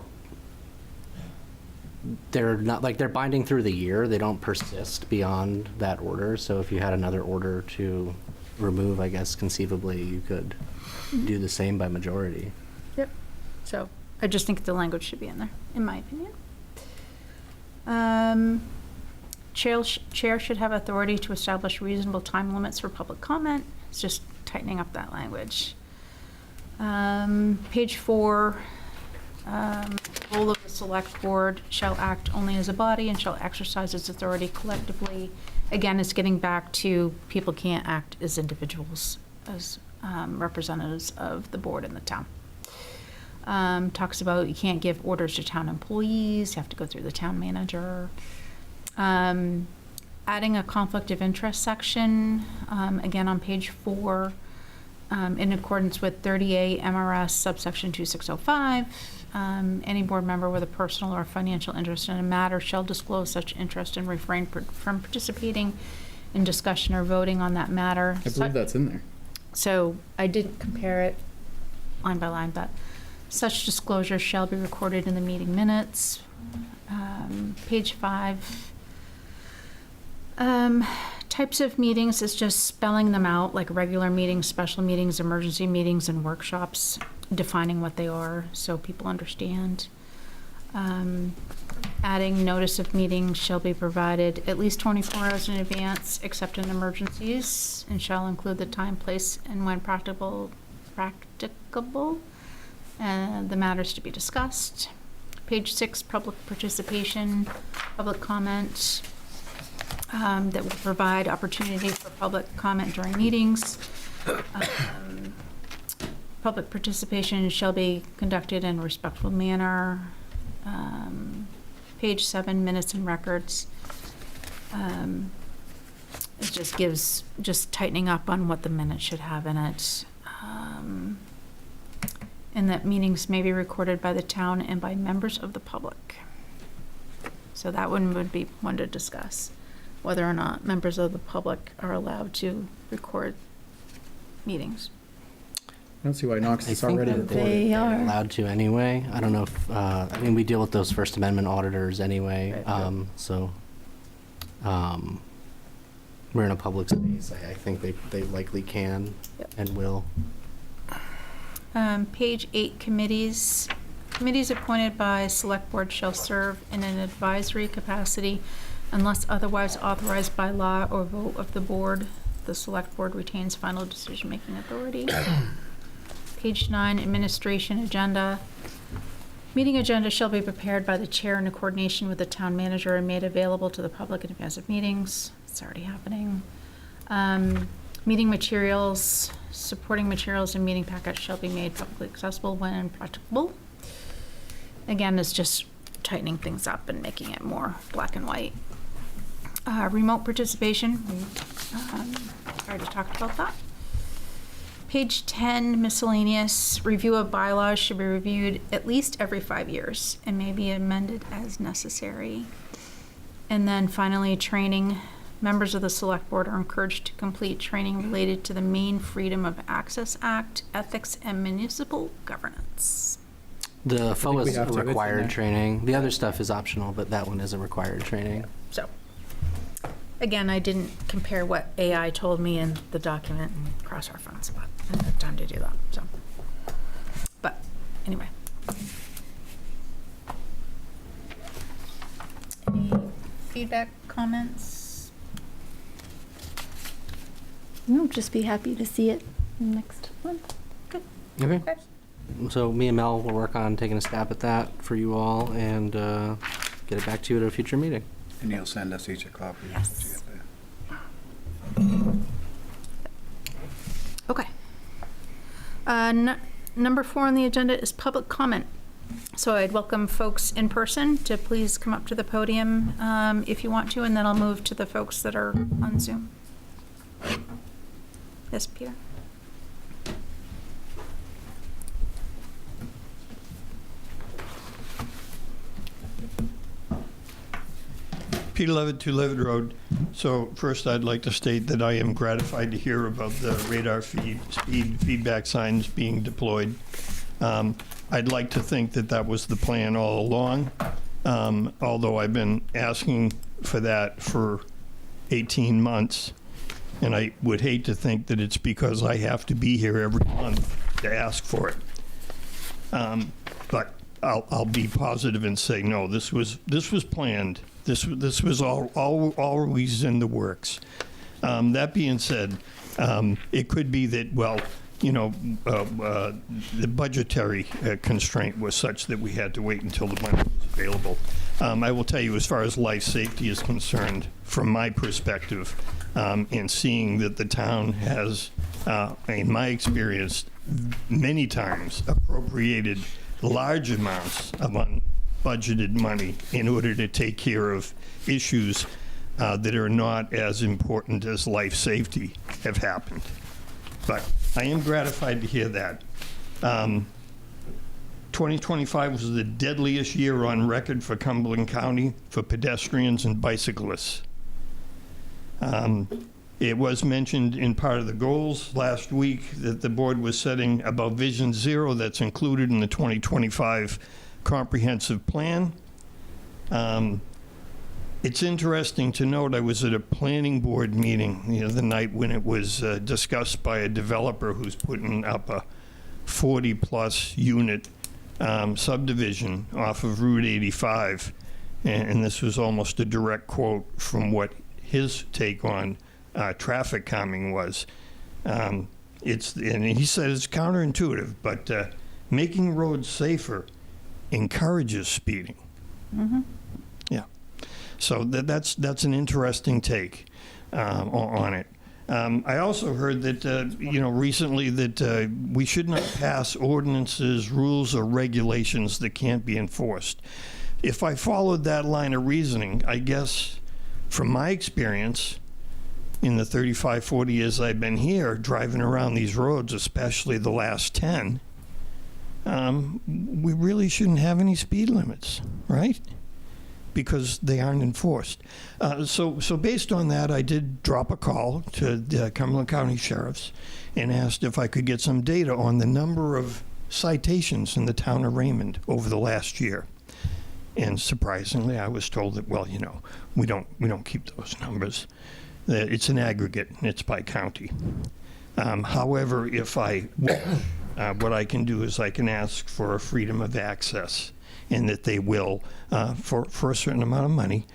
not, like, they're binding through the year. They don't persist beyond that order. So if you had another order to remove, I guess conceivably you could do the same by majority. Yep. So I just think the language should be in there, in my opinion. Chair should have authority to establish reasonable time limits for public comment. It's just tightening up that language. Page 4, role of the select board shall act only as a body and shall exercise its authority collectively. Again, it's getting back to people can't act as individuals, as representatives of the board and the town. Talks about you can't give orders to town employees, you have to go through the town manager. Adding a conflict of interest section, again on page 4, in accordance with 30A MRS subsection 2605, any board member with a personal or financial interest in a matter shall disclose such interest and refrain from participating in discussion or voting on that matter. I believe that's in there. So I didn't compare it line by line, but such disclosure shall be recorded in the meeting minutes. Page 5. Types of meetings is just spelling them out, like regular meetings, special meetings, emergency meetings, and workshops, defining what they are so people understand. Adding notice of meetings shall be provided at least 24 hours in advance, except in emergencies, and shall include the time, place, and when practicable, the matters to be discussed. Page 6, public participation, public comment, that will provide opportunity for public comment during meetings. Public participation shall be conducted in a respectful manner. Page 7, minutes and records. It just gives, just tightening up on what the minutes should have in it. And that meetings may be recorded by the town and by members of the public. So that one would be one to discuss, whether or not members of the public are allowed to record meetings. I don't see why Knox is already that recorded. They are. Allowed to anyway. I don't know if, I mean, we deal with those First Amendment auditors anyway, Right. so, we're in a public space. I think they likely can and will. Page 8, committees. Committees appointed by Select Board shall serve in an advisory capacity unless otherwise authorized by law or vote of the board. The Select Board retains final decision-making authority. Page 9, administration agenda. Meeting agenda shall be prepared by the chair in coordination with the town manager and made available to the public in advance of meetings. It's already happening. Meeting materials, supporting materials and meeting packets shall be made publicly accessible when practicable. Again, it's just tightening things up and making it more black and white. Remote participation, we already talked about that. Page 10, miscellaneous, review of bylaws should be reviewed at least every 5 years and may be amended as necessary. And then finally, training. Members of the Select Board are encouraged to complete training related to the Maine Freedom of Access Act, ethics, and municipal governance. The FOA we is have to. It's in required there. training. The other stuff is optional, but that one is a required training. So, again, I didn't compare what AI told me in the document and cross-reference, but I didn't have time to do that, so. But, anyway. Any feedback, comments? No, just be happy to see it next month. Okay. Okay. So me and Mel will work on taking a stab at that for you all and get it back to you at a future meeting. And you'll send us each a copy. Yes. Okay. Number 4 on the agenda is public comment. So I'd welcome folks in person to please come up to the podium if you want to, and then I'll move to the folks that are on Zoom. Yes, Peter? Peter Levitt, 2 Levitt Road. So first, I'd like to state that I am gratified to hear about the radar speed feedback signs being deployed. I'd like to think that that was the plan all along, although I've been asking for that for 18 months. And I would hate to think that it's because I have to be here every month to ask for it. But I'll be positive and say, no, this was planned. This was always in the works. That being said, it could be that, well, the budgetary constraint was such that we had to wait until the money was available. I will tell you, as far as life safety is concerned, from my perspective, in seeing that the town has, in my experience, many times appropriated large amounts of unbudgeted money in order to take care of issues that are not as important as life safety have happened. But I am gratified to hear that. 2025 was the deadliest year on record for Cumberland County for pedestrians and bicyclists. It was mentioned in part of the goals last week that the board was setting about Vision Zero that's included in the 2025 comprehensive plan. It's interesting to note, I was at a planning board meeting the night when it was discussed by a developer who's putting up a 40-plus unit subdivision off of Route 85. And this was almost a direct quote from what his take on traffic calming was. And he said it's counterintuitive, but making roads safer encourages speeding. Mm-hmm. Yeah. So that's an interesting take on it. I also heard that, recently that we should not pass ordinances, rules, or regulations that can't be enforced. If I followed that line of reasoning, I guess from my experience in the 35, 40 years I've been here, driving around these roads, especially the last 10, we really shouldn't have any speed limits, right? Because they aren't enforced. So based on that, I did drop a call to the Cumberland County Sheriffs and asked if I could get some data on the number of citations in the town of Raymond over the last year. And surprisingly, I was told that, well, we don't keep those numbers. It's an aggregate, and it's by county. However, if I what I can do is I can ask for a freedom of access, and that they will, for a certain amount of money,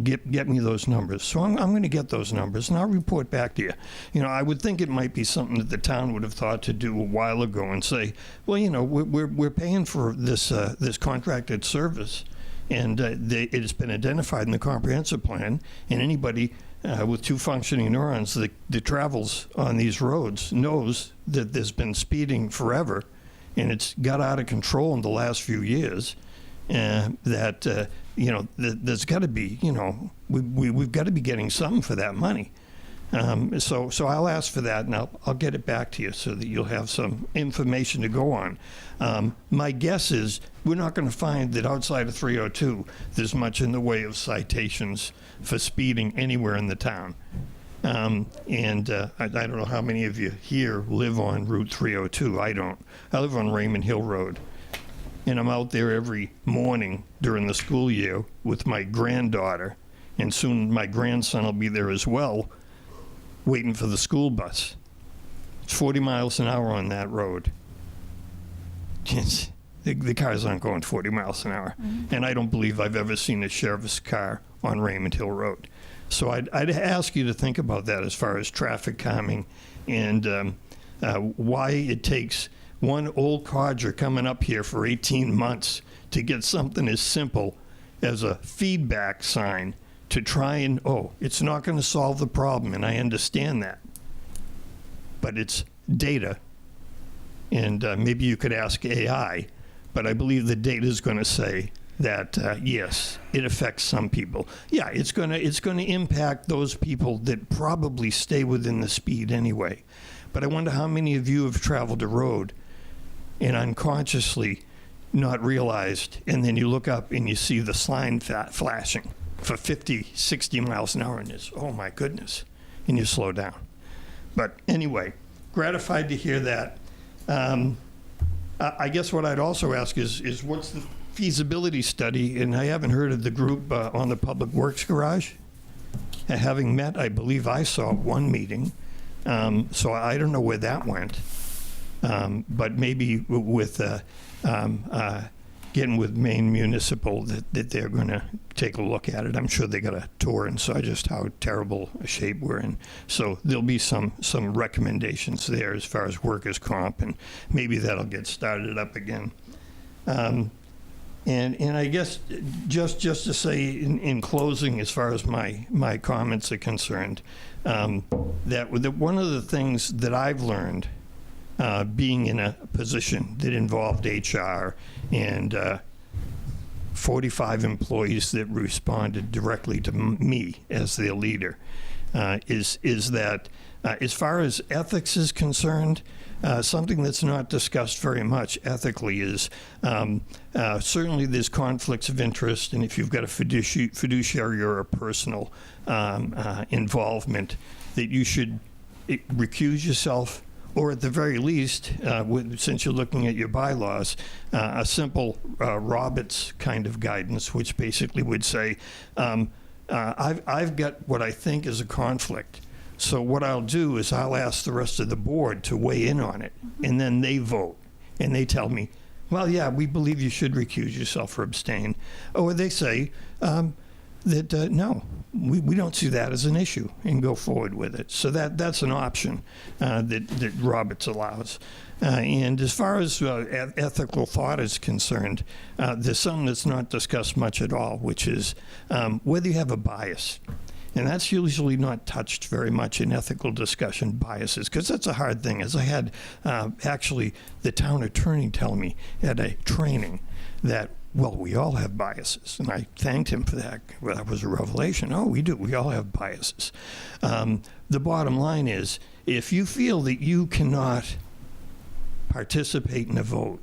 get me those numbers. So I'm going to get those numbers, and I'll report back to you. I would think it might be something that the town would have thought to do a while ago and say, well, we're paying for this contracted service, and it has been identified in the comprehensive plan, and anybody with 2 functioning neurons that travels on these roads knows that there's been speeding forever, and it's got out of control in the last few years. There's got to be, we've got to be getting something for that money. So I'll ask for that, and I'll get it back to you so that you'll have some information to go on. My guess is we're not going to find that outside of 302 there's much in the way of citations for speeding anywhere in the town. I don't know how many of you here live on Route 302. I don't. I live on Raymond Hill Road. And I'm out there every morning during the school year with my granddaughter, and soon my grandson will be there as well, waiting for the school bus. It's 40 miles an hour on that road. The cars aren't going 40 miles an hour. Mm-hmm. And I don't believe I've ever seen a sheriff's car on Raymond Hill Road. So I'd ask you to think about that as far as traffic calming and why it takes one old codger coming up here for 18 months to get something as simple as a feedback sign to try and, it's not going to solve the problem, and I understand that. But it's data, and maybe you could ask AI, but I believe the data is going to say that, yes, it affects some people. Yeah, it's going to impact those people that probably stay within the speed anyway. But I wonder how many of you have traveled a road and unconsciously not realized, and then you look up and you see the sign flashing for 50, 60 miles an hour, and it's, oh my goodness, and you slow down. But anyway, gratified to hear that. I guess what I'd also ask is what's the feasibility study, and I haven't heard of the group on the Public Works Garage. Having met, I believe I saw one meeting, so I don't know where that went. But maybe with getting with Maine Municipal that they're going to take a look at it. I'm sure they got a tour and saw just how terrible a shape we're in. So there'll be some recommendations there as far as workers' comp, and maybe that'll get started up again. And I guess just to say in closing, as far as my comments are concerned, that one of the things that I've learned being in a position that involved HR and 45 employees that responded directly to me as their leader, is that as far as ethics is concerned, something that's not discussed very much ethically is certainly there's conflicts of interest, and if you've got a fiduciary or a personal involvement, that you should recuse yourself, or at the very least, since you're looking at your bylaws, a simple Roberts kind of guidance, which basically would say, I've got what I think is a conflict. So what I'll do is I'll ask the rest of the board to weigh in on it, and then they vote, and they tell me, well, yeah, we believe you should recuse yourself or abstain. Or they say that, no, we don't see that as an issue, and go forward with it. So that's an option that Roberts allows. And as far as ethical thought is concerned, there's something that's not discussed much at all, which is whether you have a bias. And that's usually not touched very much in ethical discussion, biases, because that's a hard thing. As I had actually the town attorney tell me at a training that, well, we all have biases. And I thanked him for that. Well, that was a revelation. Oh, we do. We all have biases. The bottom line is, if you feel that you cannot participate in a vote,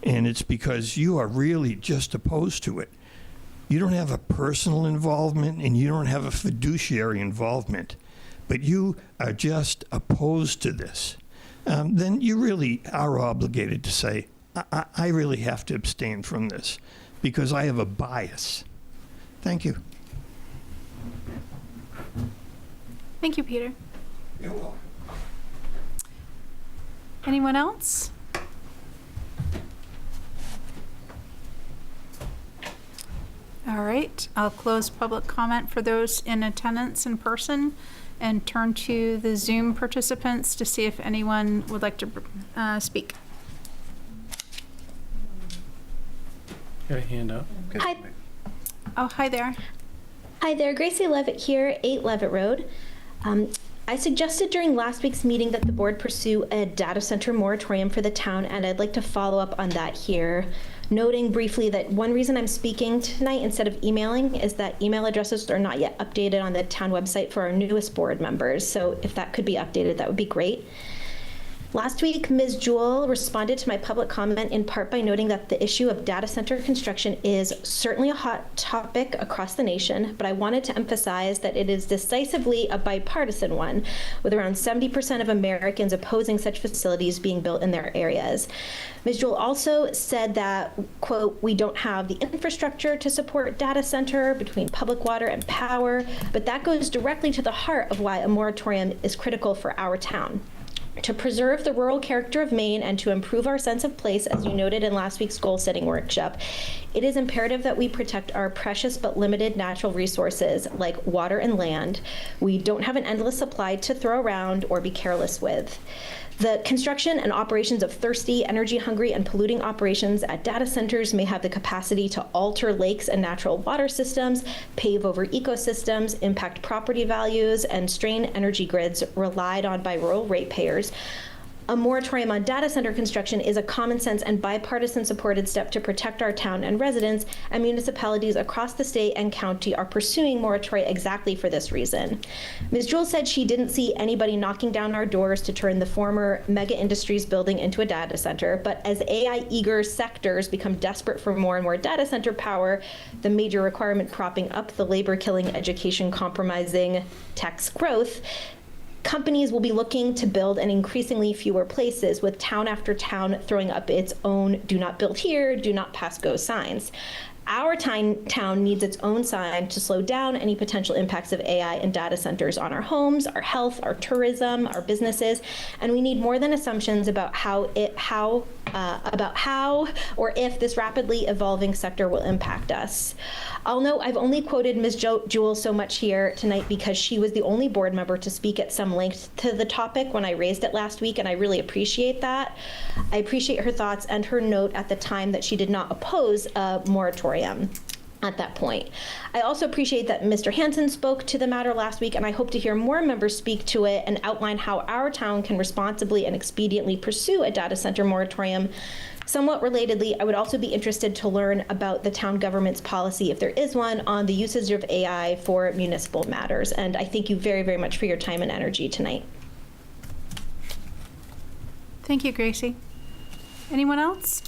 and it's because you are really just opposed to it, you don't have a personal involvement and you don't have a fiduciary involvement, but you are just opposed to this, then you really are obligated to say, I really have to abstain from this because I have a bias. Thank you. Thank you, Peter. You're welcome. Anyone else? All right, I'll close public comment for those in attendance in person and turn to the Zoom participants to see if anyone would like to speak. Got a hand up. Hi. Oh, hi there. Hi there, Gracie Levitt here, 8 Levitt Road. I suggested during last week's meeting that the board pursue a data center moratorium for the town, and I'd like to follow up on that here, noting briefly that one reason I'm speaking tonight instead of emailing is that email addresses are not yet updated on the town website for our newest board members, so if that could be updated, that would be great. Last week, Ms. Jewell responded to my public comment in part by noting that the issue of data center construction is certainly a hot topic across the nation, but I wanted to emphasize that it is decisively a bipartisan one, with around 70% of Americans opposing such facilities being built in their areas. Ms. Jewell also said that, quote, we don't have the infrastructure to support data center between public water and power, but that goes directly to the heart of why a moratorium is critical for our town. To preserve the rural character of Maine and to improve our sense of place, as you noted in last week's goal-setting workshop, it is imperative that we protect our precious but limited natural resources like water and land. We don't have an endless supply to throw around or be careless with. The construction and operations of thirsty, energy-hungry, and polluting operations at data centers may have the capacity to alter lakes and natural water systems, pave over ecosystems, impact property values, and strain energy grids relied on by rural ratepayers. A moratorium on data center construction is a common sense and bipartisan supported step to protect our town and residents, and municipalities across the state and county are pursuing moratoria exactly for this reason. Ms. Jewell said she didn't see anybody knocking down our doors to turn the former Mega Industries building into a data center, but as AI-eager sectors become desperate for more and more data center power, the major requirement propping up the labor-killing, education-compromising tax growth, companies will be looking to build in increasingly fewer places, with town after town throwing up its own do not build here, do not pass go signs. Our town needs its own sign to slow down any potential impacts of AI and data centers on our homes, our health, our tourism, our businesses, and we need more than assumptions about how or if this rapidly evolving sector will impact us. I'll note I've only quoted Ms. Jewell so much here tonight because she was the only board member to speak at some length to the topic when I raised it last week, and I really appreciate that. I appreciate her thoughts and her note at the time that she did not oppose a moratorium at that point. I also appreciate that Mr. Hansen spoke to the matter last week, and I hope to hear more members speak to it and outline how our town can responsibly and expediently pursue a data center moratorium. Somewhat relatedly, I would also be interested to learn about the town government's policy, if there is one, on the usage of AI for municipal matters. And I thank you very, very much for your time and energy tonight. Thank you, Gracie. Anyone else?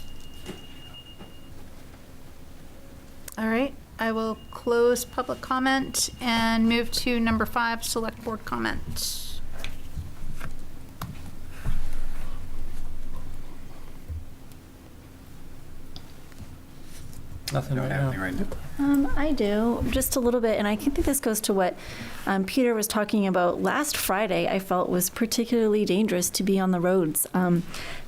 All right, I will close public comment and move to number 5, select board comment. Nothing right now. I do, just a little bit, and I think this goes to what Peter was talking about. Last Friday, I felt was particularly dangerous to be on the roads.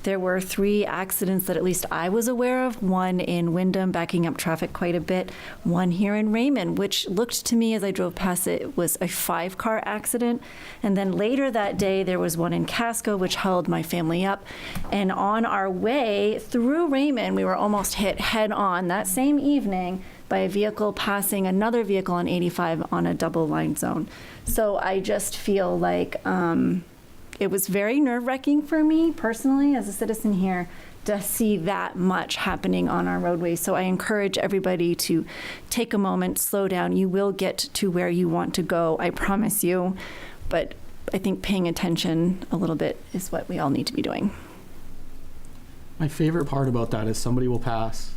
There were 3 accidents that at least I was aware of, one in Wyndham, backing up traffic quite a bit, one here in Raymond, which looked to me as I drove past it was a 5-car accident. And then later that day, there was one in Casco, which held my family up. And on our way through Raymond, we were almost hit head on that same evening by a vehicle passing another vehicle on 85 on a double line zone. So I just feel like it was very nerve-wracking for me personally as a citizen here to see that much happening on our roadways. So I encourage everybody to take a moment, slow down. You will get to where you want to go, I promise you. But I think paying attention a little bit is what we all need to be doing. My favorite part about that is somebody will pass,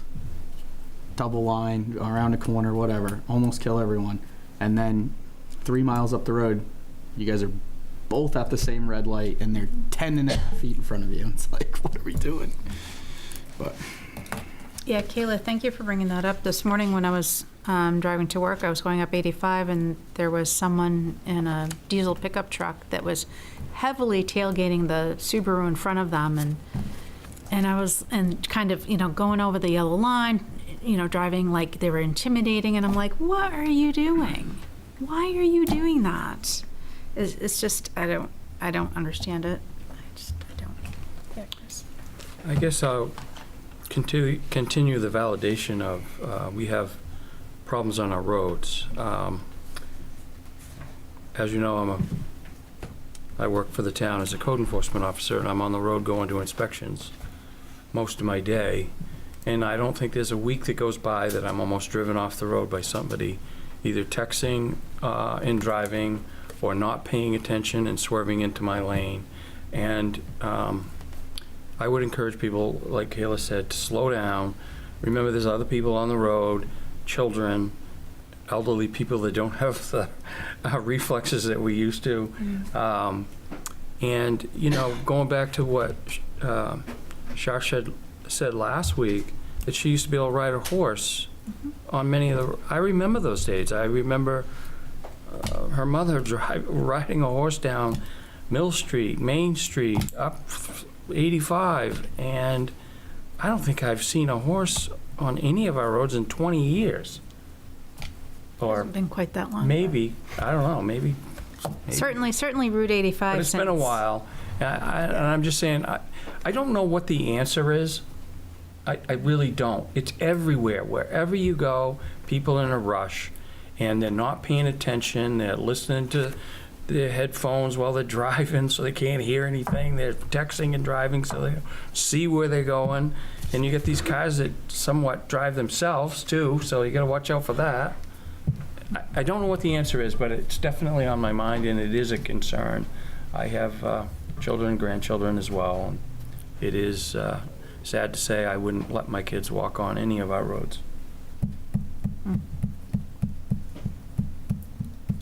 double line, around a corner, whatever, almost kill everyone. And then 3 miles up the road, you guys are both at the same red light and they're 10.5 feet in front of you. It's like, what are we doing? But Yeah, Kayla, thank you for bringing that up. This morning when I was driving to work, I was going up 85 and there was someone in a diesel pickup truck that was heavily tailgating the Subaru in front of them, and I was kind of, going over the yellow line, driving like they were intimidating, and I'm like, what are you doing? Why are you doing that? It's just, I don't understand it. I don't. Yeah, Chris. I guess I'll continue the validation of we have problems on our roads. as you know, I work for the town as a code enforcement officer, and I'm on the road going to inspections most of my day. And I don't think there's a week that goes by that I'm almost driven off the road by somebody either texting and driving or not paying attention and swerving into my lane. And I would encourage people, like Kayla said, to slow down. Remember, there's other people on the road, children, elderly people that don't have the reflexes that we used to. And, you know, going back to what Shar said last week, that she used to be able to ride a horse on many of the, I remember those days. I remember her mother riding a horse down Mill Street, Main Street, up 85, and I don't think I've seen a horse on any of our roads in 20 years. Or Hasn't been quite that long. maybe, I don't know, maybe. Certainly Route 85. But it's been a while. And I'm just saying, I don't know what the answer is. I really don't. It's everywhere. Wherever you go, people are in a rush, and they're not paying attention. They're listening to their headphones while they're driving, so they can't hear anything. They're texting and driving, so they see where they're going. And you get these cars that somewhat drive themselves, too, so you got to watch out for that. I don't know what the answer is, but it's definitely on my mind, and it is a concern. I have children and grandchildren as well, and it is sad to say I wouldn't let my kids walk on any of our roads.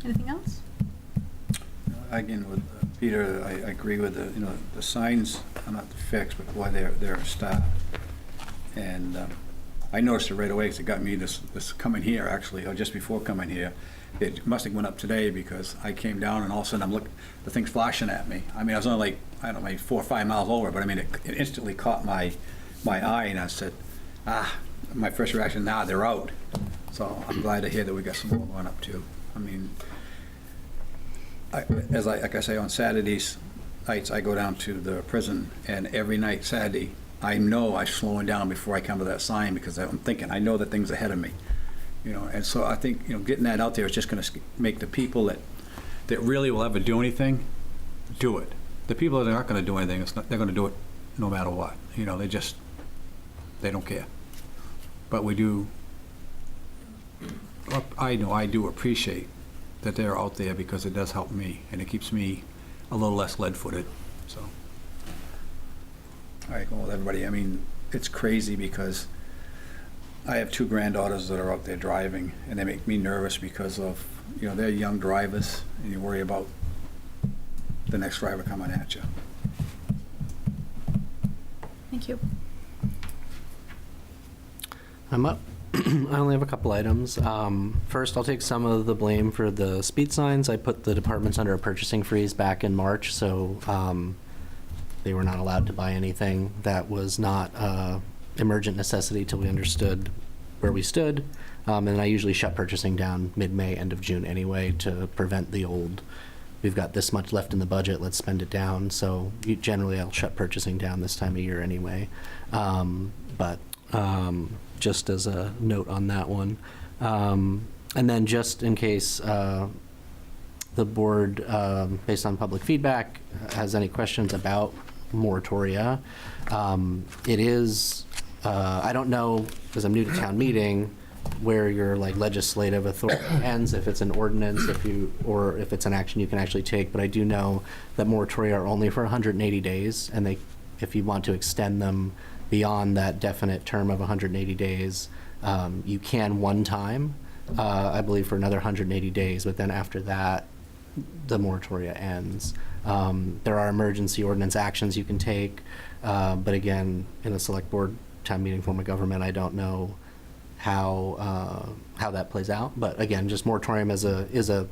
Anything else? Again, with Peter, I agree with the signs are not to fix, but boy, they're a start. And I noticed it right away because it got me this coming here, actually, or just before coming here. It must have went up today because I came down and all of a sudden I'm looking, the thing's flashing at me. I mean, I was only like, I don't know, maybe 4 or 5 miles over, but I mean, it instantly caught my eye, and I said, my first reaction, they're out. So I'm glad to hear that we got some more going up too. I mean, like I say, on Saturdays nights, I go down to the prison, and every night, Saturday, I know I'm slowing down before I come to that sign because I'm thinking, I know that thing's ahead of me. You know, and so I think, getting that out there is just going to make the people that really will ever do anything, do it. The people that aren't going to do anything, they're going to do it no matter what. They don't care. But we do, I know I do appreciate that they're out there because it does help me, and it keeps me a little less lead-footed, so. All right, well, everybody, I mean, it's crazy because I have 2 granddaughters that are out there driving, and they make me nervous because of, they're young drivers, and you worry about the next driver coming at you. Thank you. I'm up. I only have a couple items. First, I'll take some of the blame for the speed signs. I put the departments under a purchasing freeze back in March, so they were not allowed to buy anything that was not emergent necessity till we understood where we stood. And I usually shut purchasing down mid-May, end of June anyway, to prevent the old, we've got this much left in the budget, let's spend it down. So generally I'll shut purchasing down this time of year anyway. But just as a note on that one. And then just in case the board, based on public feedback, has any questions about moratoria, it is, I don't know, because I'm new to town meeting, where your legislative authority ends, if it's an ordinance, or if it's an action you can actually take. But I do know that moratoria are only for 180 days, and if you want to extend them beyond that definite term of 180 days, you can one time, I believe, for another 180 days, but then after that, the moratoria ends. There are emergency ordinance actions you can take, but again, in a select board town meeting form of government, I don't know how that plays out. But again, just moratorium is a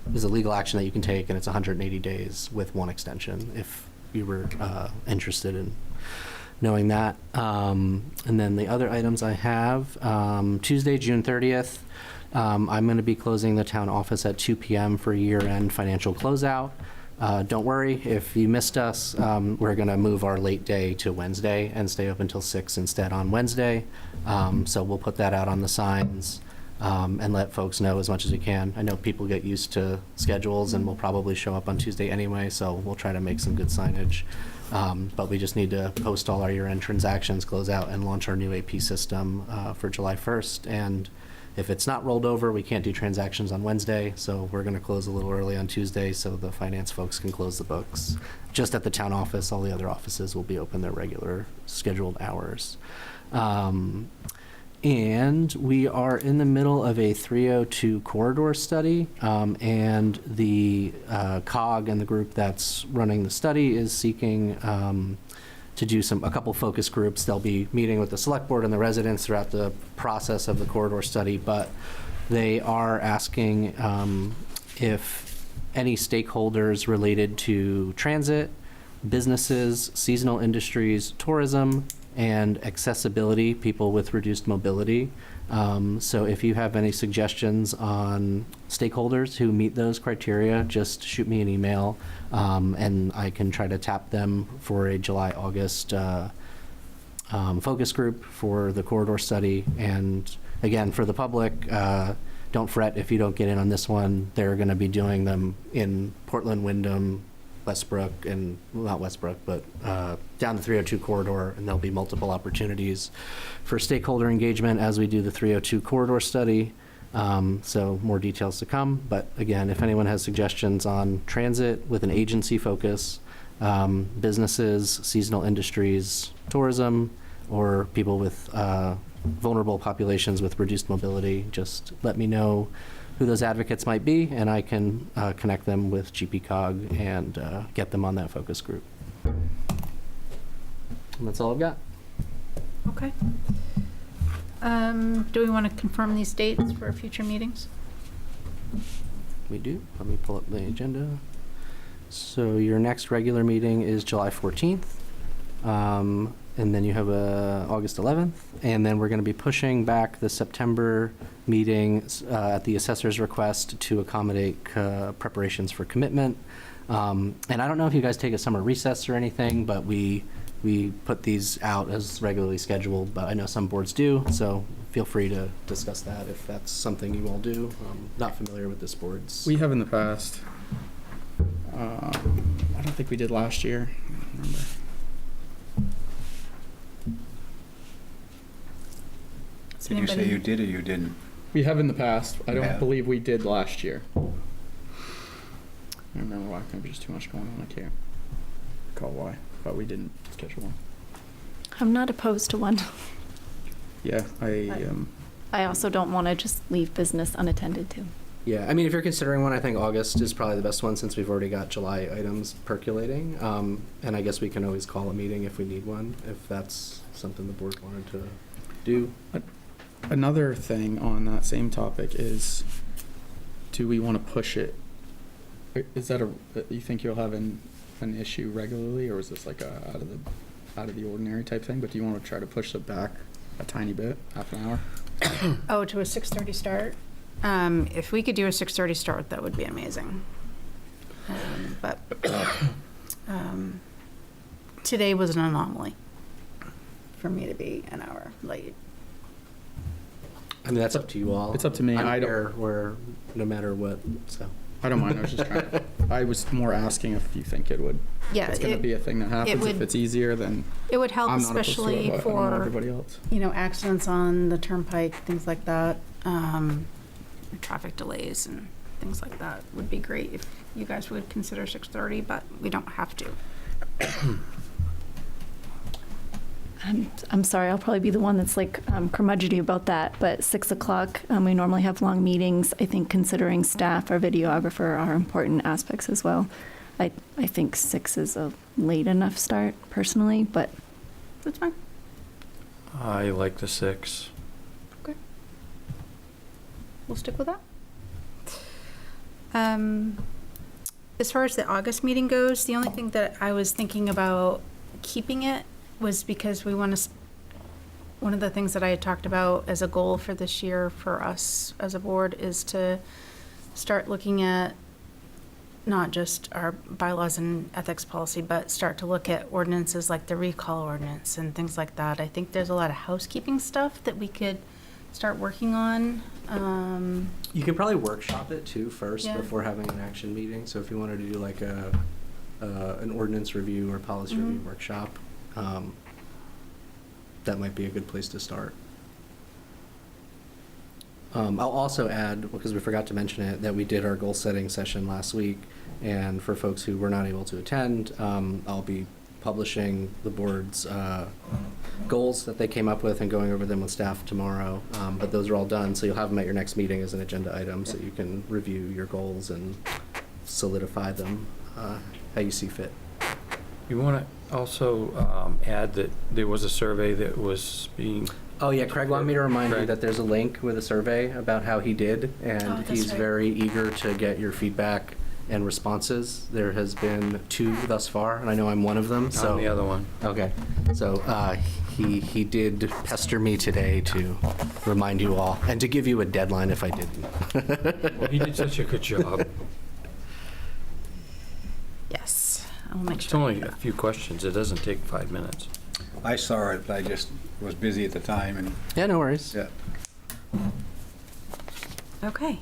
legal action that you can take, and it's 180 days with one extension if you were interested in knowing that. And then the other items I have, Tuesday, June 30th, I'm going to be closing the town office at 2 p.m. for year-end financial closeout. Don't worry, if you missed us, we're going to move our late day to Wednesday and stay open until 6 instead on Wednesday. So we'll put that out on the signs. and let folks know as much as we can. I know people get used to schedules and will probably show up on Tuesday anyway, so we'll try to make some good signage. But we just need to post all our year-end transactions, close out, and launch our new AP system for July 1st. And if it's not rolled over, we can't do transactions on Wednesday, so we're going to close a little early on Tuesday so the finance folks can close the books. Just at the town office, all the other offices will be open their regular scheduled hours. And we are in the middle of a 302 corridor study, and the COG and the group that's running the study is seeking to do a couple focus groups. They'll be meeting with the select board and the residents throughout the process of the corridor study, but they are asking if any stakeholders related to transit, businesses, seasonal industries, tourism, and accessibility, people with reduced mobility. So if you have any suggestions on stakeholders who meet those criteria, just shoot me an email, and I can try to tap them for a July-August focus group for the corridor study. And again, for the public, don't fret if you don't get in on this one. They're going to be doing them in Portland, Wyndham, Westbrook, and well, not Westbrook, but down the 302 corridor, and there'll be multiple opportunities for stakeholder engagement as we do the 302 corridor study. So more details to come. But again, if anyone has suggestions on transit with an agency focus, businesses, seasonal industries, tourism, or people with vulnerable populations with reduced mobility, just let me know who those advocates might be, and I can connect them with GPCOG and get them on that focus group. And that's all I've got. Okay. Do we want to confirm these dates for future meetings? We do. Let me pull up the agenda. So your next regular meeting is July 14th. And then you have August 11th. And then we're going to be pushing back the September meeting at the assessor's request to accommodate preparations for commitment. And I don't know if you guys take a summer recess or anything, but we put these out as regularly scheduled, but I know some boards do, so feel free to discuss that if that's something you all do. I'm not familiar with this board's. We have in the past. I don't think we did last year. I don't remember. Did you say you did or you didn't? We have in the past. I don't Yeah. believe we did last year. I don't remember why. Maybe just too much going on. I can't recall why, but we didn't schedule one. I'm not opposed to one. Yeah, I also don't want to just leave business unattended to. Yeah, I mean, if you're considering one, I think August is probably the best one since we've already got July items percolating. And I guess we can always call a meeting if we need one, if that's something the board wanted to do. Another thing on that same topic is, do we want to push it? Is that you think you'll have an issue regularly, or is this like a out of the ordinary type thing? But do you want to try to push it back a tiny bit, half an hour? Oh, to a 6:30 start? If we could do a 6:30 start, that would be amazing. But today was an anomaly for me to be an hour late. I mean, that's up to you all. It's up to me. I'm here where no matter what, so. I don't mind. I was just trying to. I was more asking if you think it would. Yeah, it's going to be a thing that happens. If it's easier, then it would help, I'm not opposed to it, especially but I don't know for everybody else. Accidents on the turnpike, things like that. Traffic delays and things like that would be great if you guys would consider 6:30, but we don't have to. I'm sorry, I'll probably be the one that's like curmudgeony about that, but 6 o'clock, we normally have long meetings. I think considering staff or videographer are important aspects as well. I think 6 is a late enough start personally, but that's fine. I like the 6. Okay. We'll stick with that. As far as the August meeting goes, the only thing that I was thinking about keeping it was because we want to, one of the things that I had talked about as a goal for this year for us as a board is to start looking at not just our bylaws and ethics policy, but start to look at ordinances like the recall ordinance and things like that. I think there's a lot of housekeeping stuff that we could start working on. You could probably workshop it too first Yeah. before having an action meeting. So if you wanted to do like an ordinance review or policy review workshop, that might be a good place to start. I'll also add, because we forgot to mention it, that we did our goal setting session last week. And for folks who were not able to attend, I'll be publishing the board's goals that they came up with and going over them with staff tomorrow. But those are all done, so you'll have them at your next meeting as an agenda item, so you can review your goals and solidify them how you see fit. You want to also add that there was a survey that was being... Oh, yeah, Craig wanted me to remind you Craig. that there's a link with a survey about how he did, and that's he's right. very eager to get your feedback and responses. There has been 2 thus far, and I know I'm one of them, so... On the other one. Okay, so he did pester me today to remind you all, and to give you a deadline if I didn't. Well, he did such a good job. Yes, I'll make It's sure. only a few questions. It doesn't take 5 minutes. I saw it, I just was busy at the time, and, Yeah, no worries. yeah. Okay.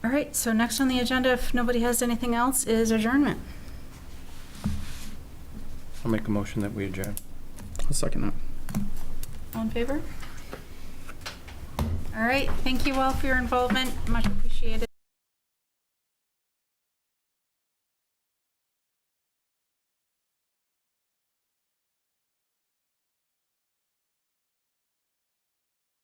All right, so next on the agenda, if nobody has anything else, is adjournment. I'll make a motion that we adjourn. I'll second that. All in favor? All right, thank you all for your involvement, much appreciated.